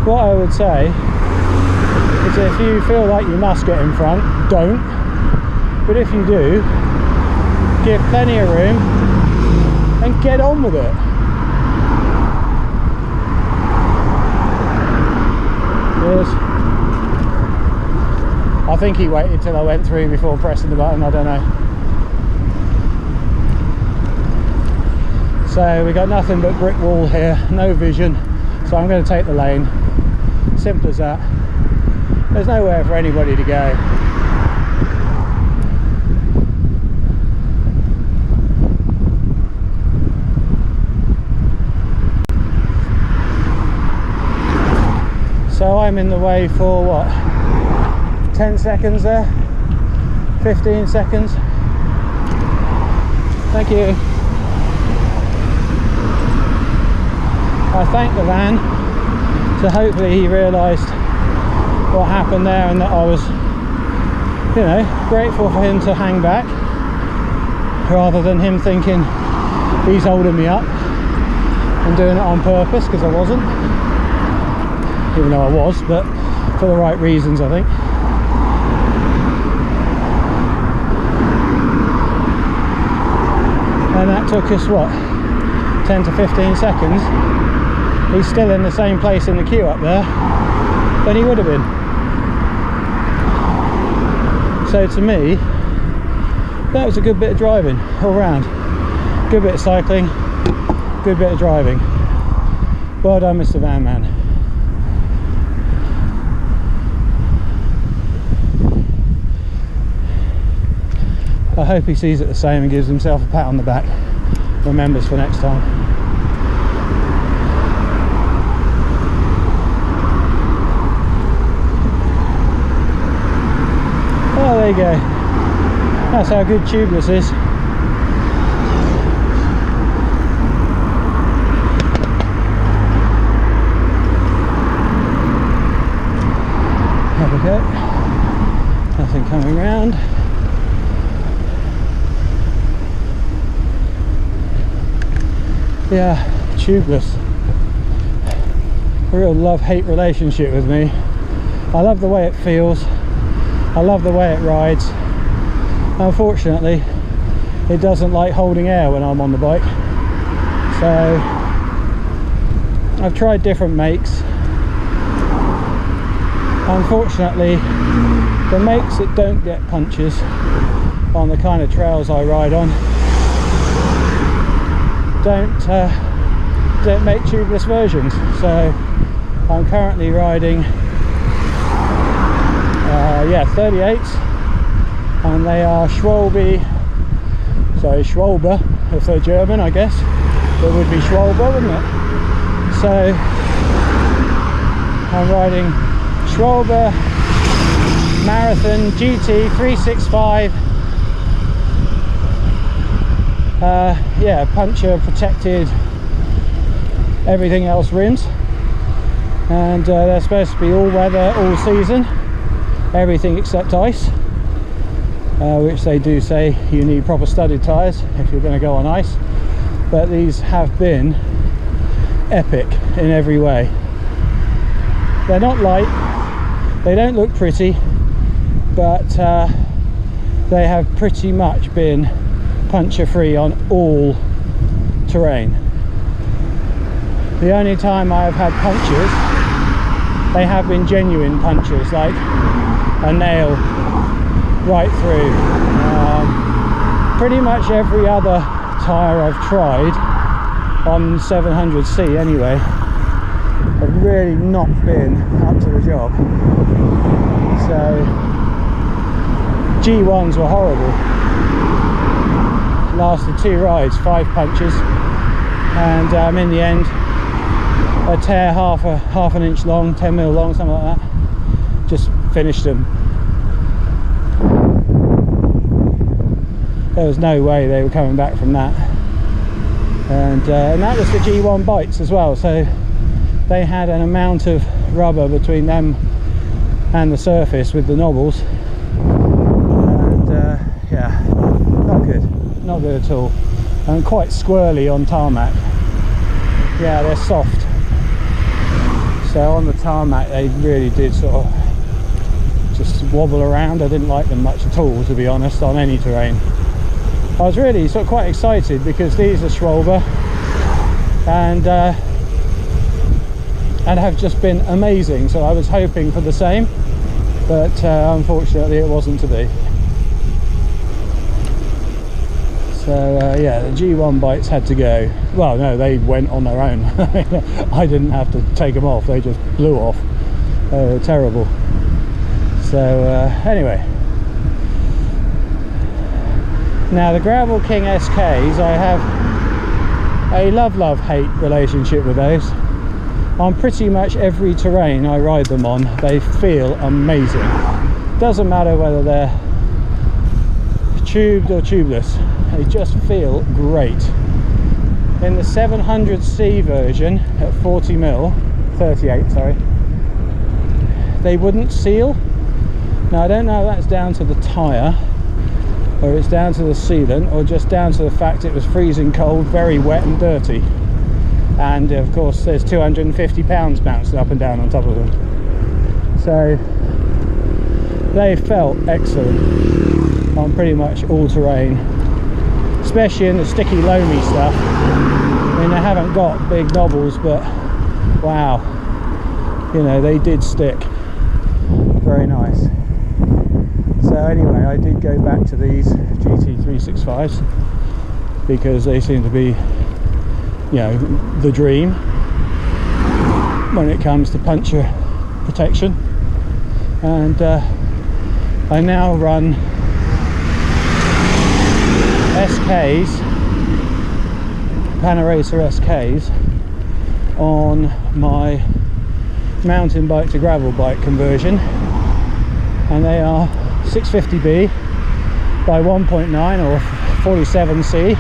what I would say is, if you feel like you must get in front, don't. But if you do, give plenty of room and get on with it. Yes. I think he waited till I went through before pressing the button, I don't know. So we got nothing but brick wall here, no vision, so I'm going to take the lane. Simple as that. There's nowhere for anybody to go. So I'm in the way for what, 10 seconds there, 15 seconds. Thank you. I thank the van, so hopefully he realised what happened there and that I was, you know, grateful for him to hang back, rather than him thinking he's holding me up and doing it on purpose, because I wasn't, even though I was, but for the right reasons, I think. And that took us what, 10 to 15 seconds. He's still in the same place in the queue up there than he would have been. So to me, that was a good bit of driving all round. Good bit of cycling, good bit of driving. Well done, Mr. Van Man. I hope he sees it the same and gives himself a pat on the back. Remembers for next time. Oh, there you go. That's how good tubeless is. There we go. Nothing coming round. Yeah, tubeless. A real love-hate relationship with me. I love the way it feels. I love the way it rides. Unfortunately, it doesn't like holding air when I'm on the bike. So I've tried different makes. Unfortunately, the makes that don't get punches on the kind of trails I ride on don't make tubeless versions. So I'm currently riding 38s, and they are Schwalbe, if they're German, I guess it would be Schwalbe, wouldn't it? So I'm riding Schwalbe Marathon GT 365, puncture protected, everything else rims, and they're supposed to be all weather, all season, everything except ice, which they do say you need proper studded tyres if you're going to go on ice. But these have been epic in every way. They're not light, they don't look pretty, but they have pretty much been puncture free on all terrain. The only time I have had punctures, they have been genuine punctures, like a nail right through. Pretty much every other tyre I've tried on 700C anyway have really not been up to the job. So G1s were horrible. Lasted 2 rides, 5 punches, and in the end a tear half an inch long, 10mm long, something like that, just finished them. There was no way they were coming back from that. And that was the G1 bikes as well, so they had an amount of rubber between them and the surface with the knobbles, and yeah, not good at all, and quite squirrely on tarmac. Yeah, they're soft, so on the tarmac they really did sort of just wobble around. I didn't like them much at all, to be honest, on any terrain. I was really sort of quite excited because these are Schwalbe and have just been amazing, so I was hoping for the same, but unfortunately it wasn't to be. So yeah, the G1 bikes had to go. Well, no, they went on their own. I didn't have to take them off, they just blew off. They were terrible. So anyway, now the Gravel King SKs, I have a love-hate relationship with those. On pretty much every terrain I ride them on, they feel amazing. Doesn't matter whether they're tubed or tubeless, they just feel great. In the 700C version at 38, sorry, they wouldn't seal. Now I don't know if that's down to the tyre, or it's down to the sealant, or just down to the fact it was freezing cold, very wet and dirty, and of course there's 250 pounds bouncing up and down on top of them. So they felt excellent on pretty much all terrain, especially in the sticky loamy stuff. I mean, they haven't got big knobbles, but wow, you know, they did stick. Very nice. So anyway, I did go back to these GT 365s because they seem to be, you know, the dream when it comes to puncture protection. And I now run SKs, Panaracer SKs, on my mountain bike to gravel bike conversion, and they are 650B by 1.9 or 47C,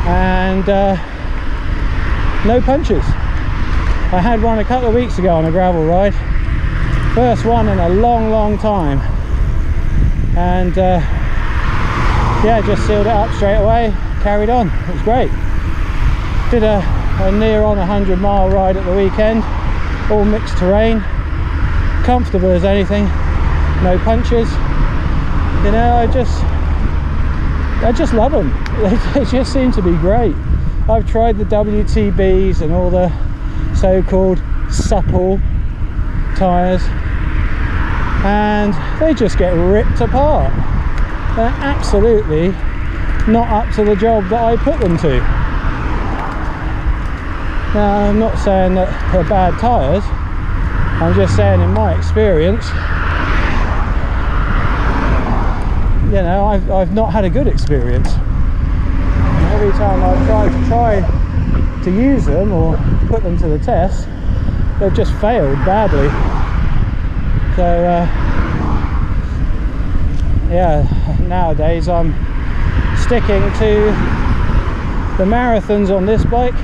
and no punches. I had one a couple of weeks ago on a gravel ride, first one in a long time, and yeah, just sealed it up straight away, carried on. It was great. Did a near on 100-mile ride at the weekend, all mixed terrain, comfortable as anything, no punches. You know, I just love them. They just seem to be great. I've tried the WTBs and all the so-called supple tyres, and they just get ripped apart. They're absolutely not up to the job that I put them to. Now, I'm not saying that they're bad tyres, I'm just saying in my experience, you know, I've not had a good experience. Every time I've tried to use them or put them to the test, they've just failed badly. So yeah, nowadays I'm sticking to the marathons on this bike.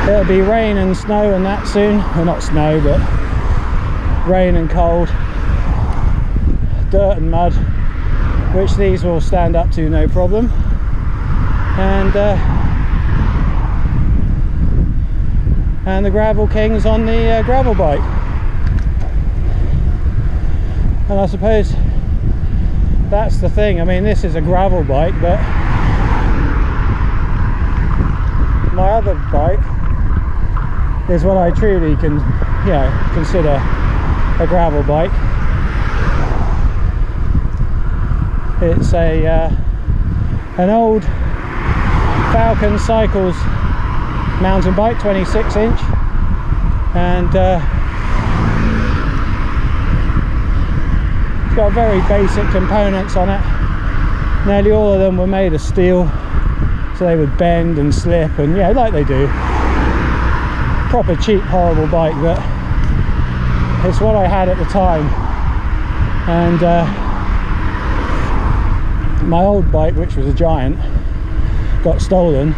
It'll be rain and snow and that soon. Well, not snow, but rain and cold, dirt and mud, which these will stand up to no problem. And the Gravel Kings on the gravel bike. And I suppose that's the thing. I mean, this is a gravel bike, but my other bike is what I truly can, you know, consider a gravel bike. It's an old Falcon Cycles mountain bike, 26 inch, and it's got very basic components on it. Nearly all of them were made of steel, so they would bend and slip, and yeah, like they do. Proper cheap, horrible bike, but it's what I had at the time. And my old bike, which was a Giant, got stolen,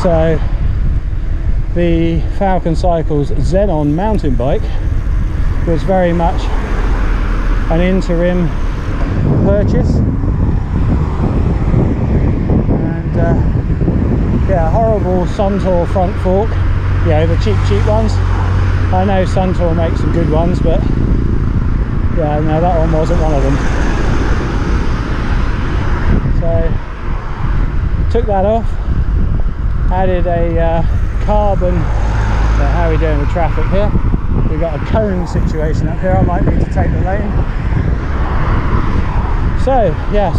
so the Falcon Cycles Xenon mountain bike was very much an interim purchase. And yeah, horrible Suntour front fork, you know, the cheap ones. I know Suntour makes some good ones, but yeah, no, that one wasn't one of them. So took that off, added a carbon. How are we doing with traffic here? We've got a cone situation up here. I might need to take the lane. So yes,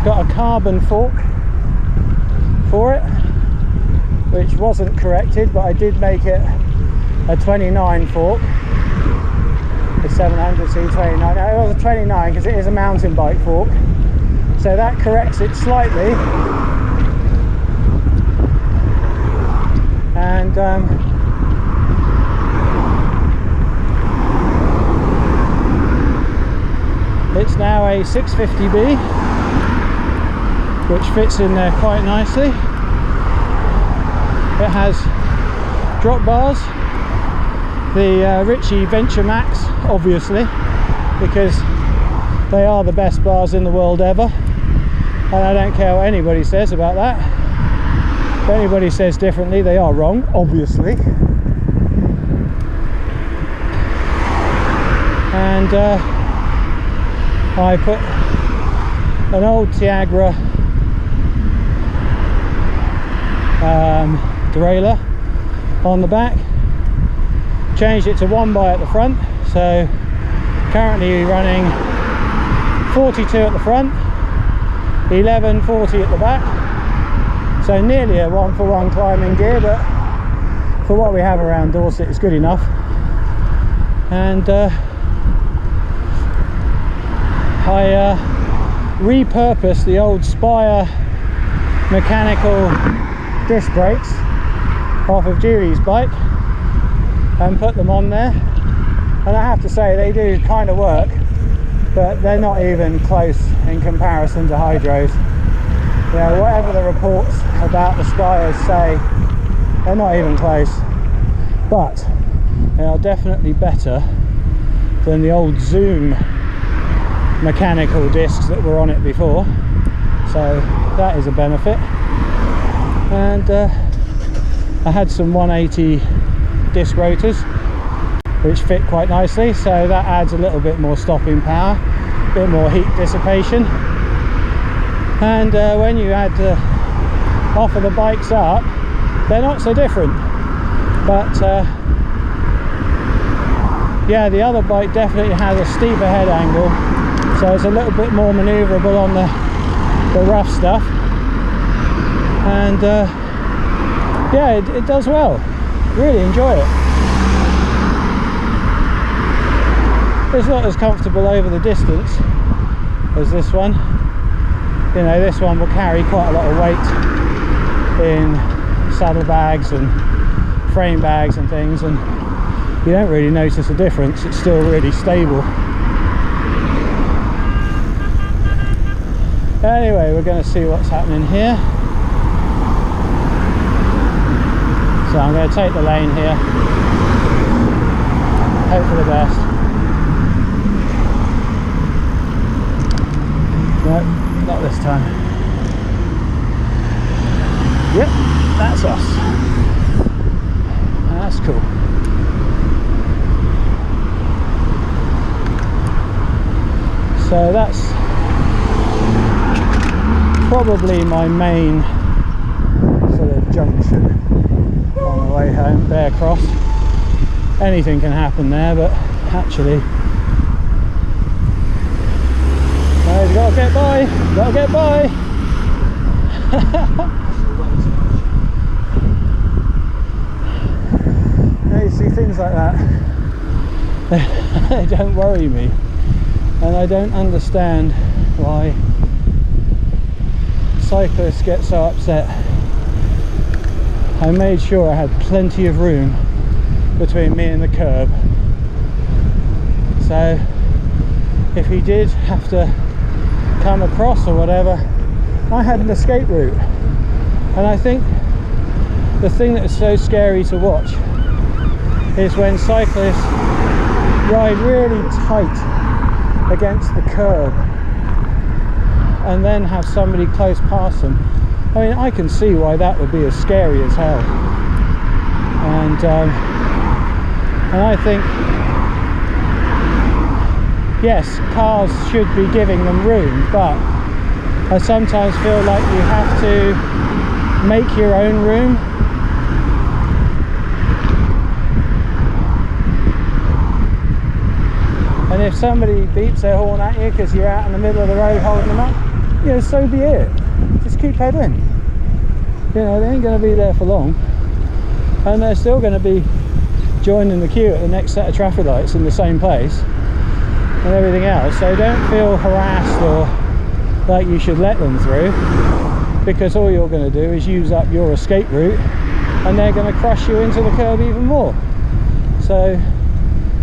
got a carbon fork for it, which wasn't corrected, but I did make it a 29 fork, the 700C 29. No, it was a 29 because it is a mountain bike fork, so that corrects it slightly. And it's now a 650B, which fits in there quite nicely. It has drop bars, the Ritchie Venture Max, obviously, because they are the best bars in the world ever, and I don't care what anybody says about that. If anybody says differently, they are wrong, obviously. And I put an old Tiagra derailleur on the back, changed it to 1x at the front, so currently running 42 at the front, 1140 at the back, so nearly a 1-for-1 climbing gear, but for what we have around Dorset it's good enough. And I repurposed the old Spire mechanical disc brakes off of Julie's bike and put them on there, and I have to say they do kind of work, but they're not even close in comparison to Hydro's. You know, whatever the reports about the Spires say, they're not even close, but they are definitely better than the old Zoom mechanical discs that were on it before, so that is a benefit. And I had some 180 disc rotors which fit quite nicely, so that adds a little bit more stopping power, a bit more heat dissipation. and when you had to offer the bikes up, they're not so different. But yeah, the other bike definitely has a steeper head angle, so it's a little bit more manoeuvrable on the rough stuff, and yeah, it does well. Really enjoy it. It's not as comfortable over the distance as this one. You know, this one will carry quite a lot of weight in saddlebags and frame bags and things, and you don't really notice a difference. It's still really stable. Anyway, we're going to see what's happening here. So I'm going to take the lane here, hope for the best. No, not this time. Yep, that's us. That's cool. So that's probably my main sort of junction on the way home. Bear Cross. Anything can happen there, but actually, no, you've got to get by. You've got to get by. You see things like that, they don't worry me, and I don't understand why cyclists get so upset. I made sure I had plenty of room between me and the curb, so if he did have to come across or whatever, I had an escape route. And I think the thing that is so scary to watch is when cyclists ride really tight against the curb and then have somebody close past them. I mean, I can see why that would be as scary as hell. And I think, yes, cars should be giving them room, but I sometimes feel like you have to make your own room. And if somebody beeps their horn at you because you're out in the middle of the road holding them up, you know, so be it. Just keep pedaling. You know, they ain't going to be there for long, and they're still going to be joining the queue at the next set of traffic lights in the same place and everything else. So don't feel harassed or like you should let them through, because all you're going to do is use up your escape route and they're going to crush you into the curb even more. So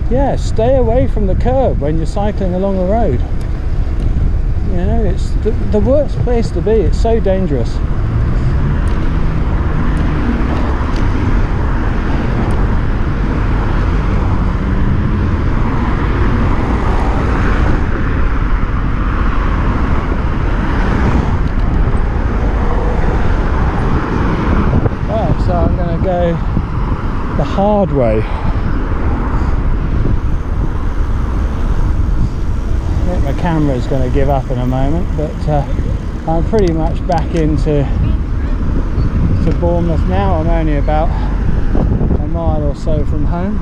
yeah, stay away from the curb when you're cycling along the road. You know, it's the worst place to be. It's so dangerous. Right, so I'm going to go the hard way. My camera is going to give up in a moment, but I'm pretty much back into Bournemouth now. I'm only about a mile or so from home.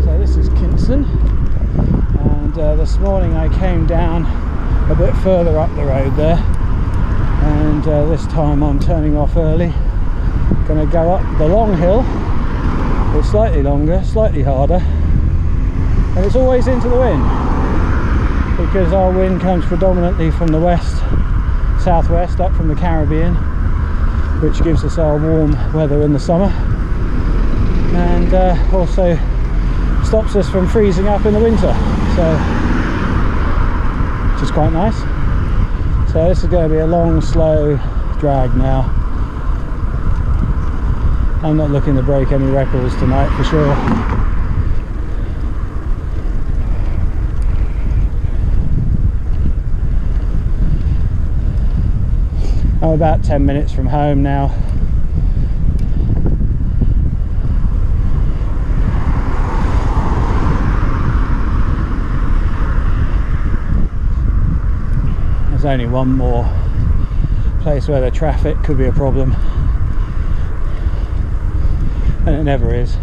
So this is Kinston, and this morning I came down a bit further up the road there, and this time I'm turning off early. Going to go up the long hill. It's slightly longer, slightly harder, and it's always into the wind, because our wind comes predominantly from the west, southwest, up from the Caribbean, which gives us our warm weather in the summer, and also stops us from freezing up in the winter, so which is quite nice. So this is going to be a long, slow drag now. I'm not looking to break any records tonight for sure. I'm about 10 minutes from home now. there's only one more place where the traffic could be a problem, and it never is.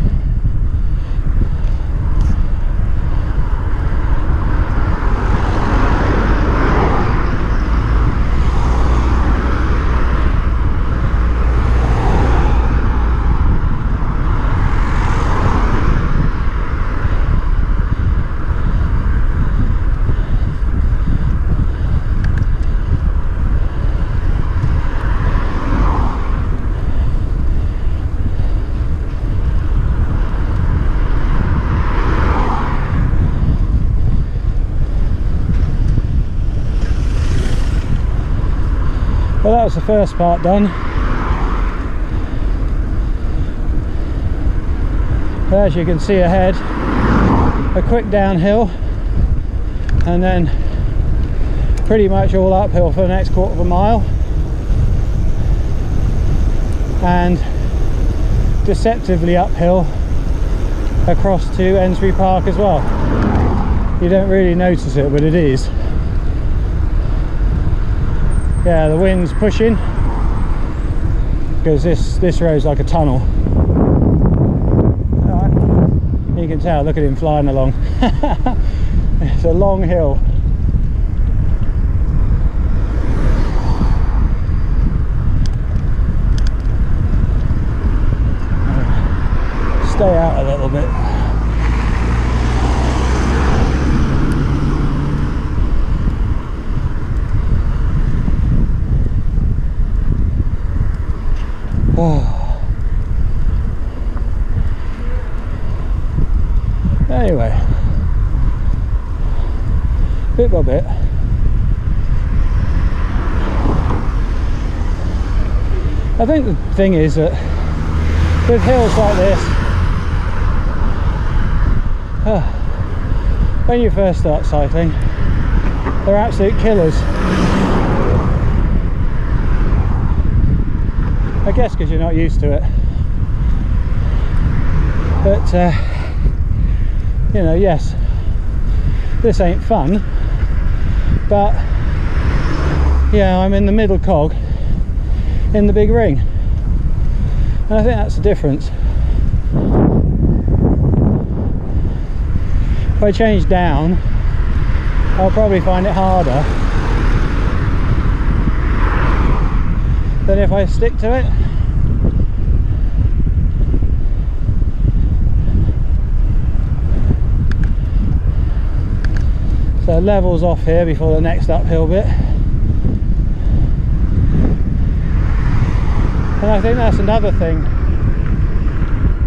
Well, that was the first part done. As you can see ahead, a quick downhill and then pretty much all uphill for the next quarter of a mile, and deceptively uphill across to Ensbury Park as well. You don't really notice it, but it is. Yeah, the wind's pushing because this road's like a tunnel. You can tell, look at him flying along. It's a long hill. Stay out a little bit. Anyway, bit by bit, I think the thing is that with hills like this, when you first start cycling, they're absolute killers. I guess because you're not used to it, but you know, yes, this ain't fun, but yeah, I'm in the middle cog in the big ring, and I think that's the difference. If I change down, I'll probably find it harder than if I stick to it. So levels off here before the next uphill bit, and I think that's another thing.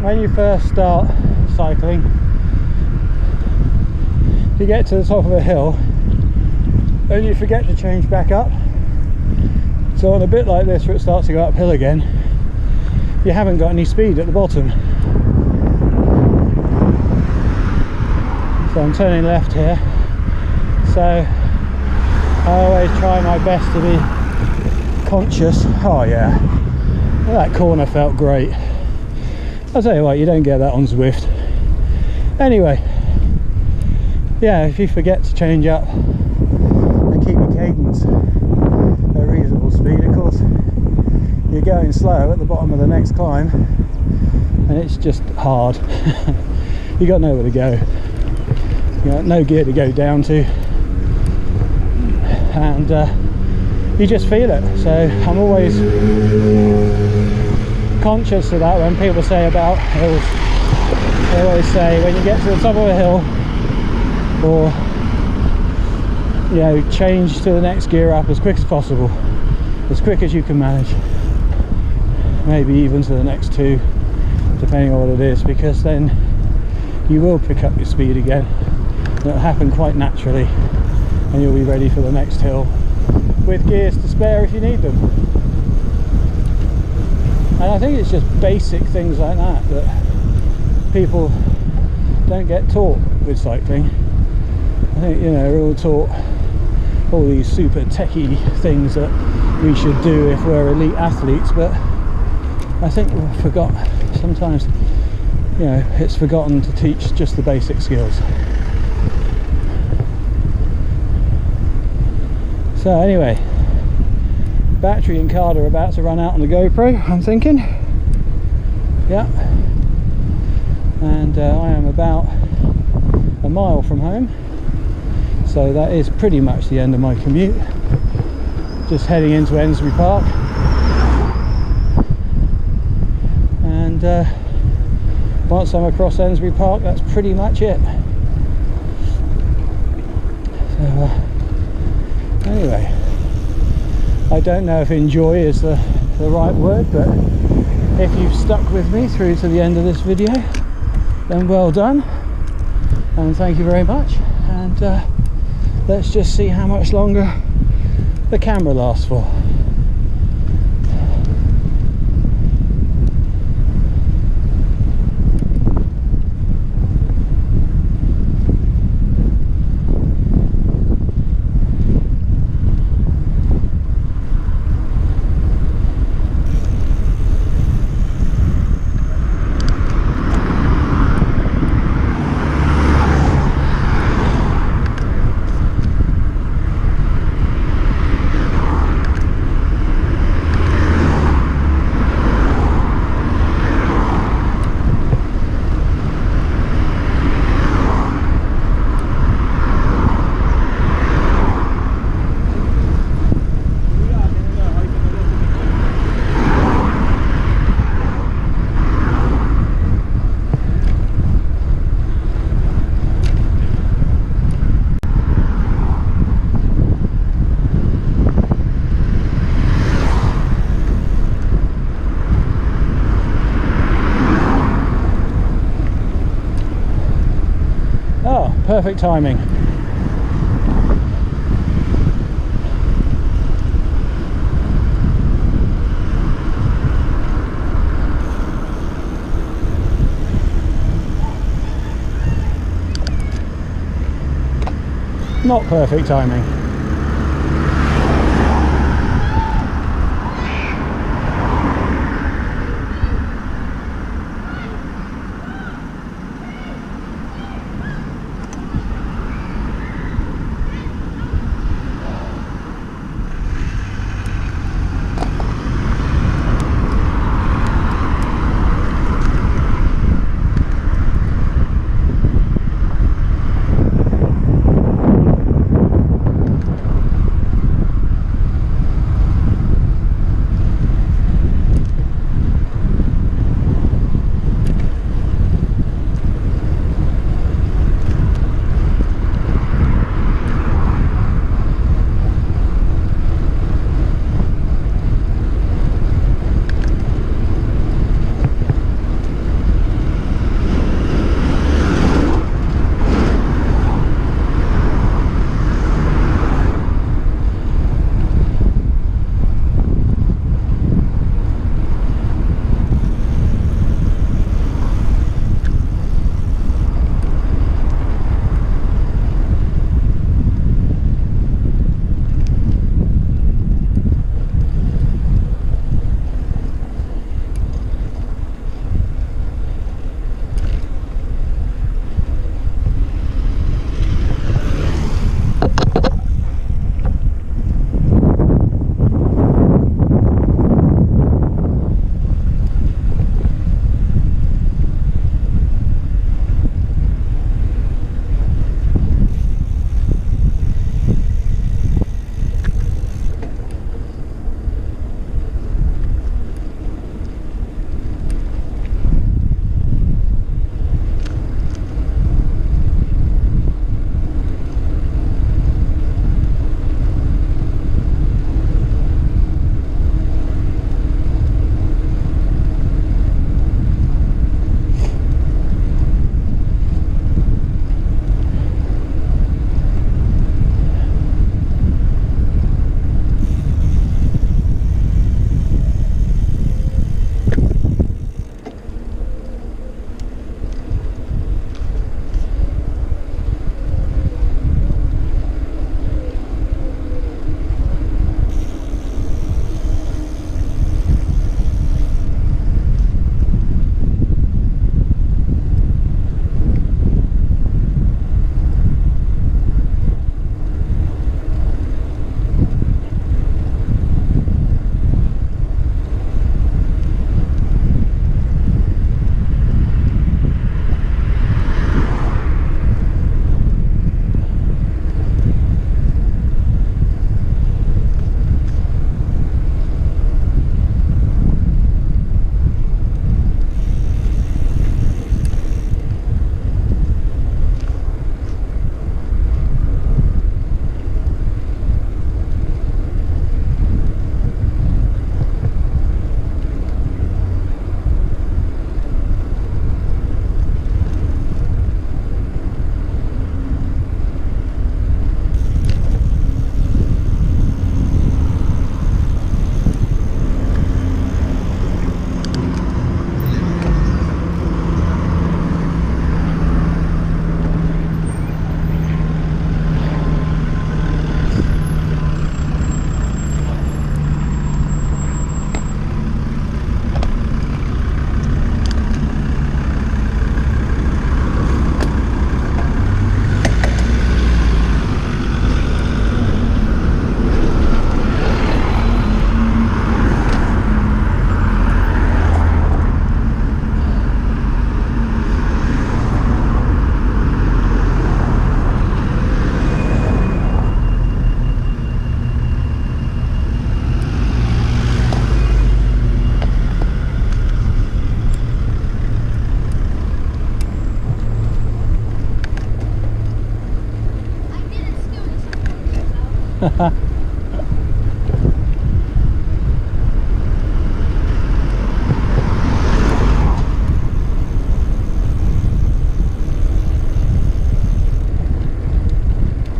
When you first start cycling, you get to the top of a hill and you forget to change back up. So on a bit like this where it starts to go uphill again, you haven't got any speed at the bottom. So I'm turning left here, so I always try my best to be conscious. Oh yeah, well, that corner felt great. I'll tell you what, you don't get that on Zwift. Anyway, yeah, if you forget to change up and keep your cadence at a reasonable speed, of course you're going slow at the bottom of the next climb and it's just hard. You got nowhere to go, you got no gear to go down to, and you just feel it. So I'm always conscious of that when people say about hills. They always say when you get to the top of a hill, or you know, change to the next gear up as quick as possible, as quick as you can manage, maybe even to the next two, depending on what it is, because then you will pick up your speed again. It'll happen quite naturally and you'll be ready for the next hill with gears to spare if you need them. And I think it's just basic things like that that people don't get taught with cycling. I think, you know, we're all taught all these super techie things that we should do if we're elite athletes, but I think we've forgot sometimes, you know, it's forgotten to teach just the basic skills. So anyway, battery and card are about to run out on the GoPro, I'm thinking. Yeah. And I am about a mile from home, so that is pretty much the end of my commute. Just heading into Ensbury Park, and once I'm across Ensbury Park, that's pretty much it. So anyway, I don't know if enjoy is the right word, but if you've stuck with me through to the end of this video, then well done, and thank you very much. And let's just see how much longer the camera lasts for. Perfect timing. Not perfect timing.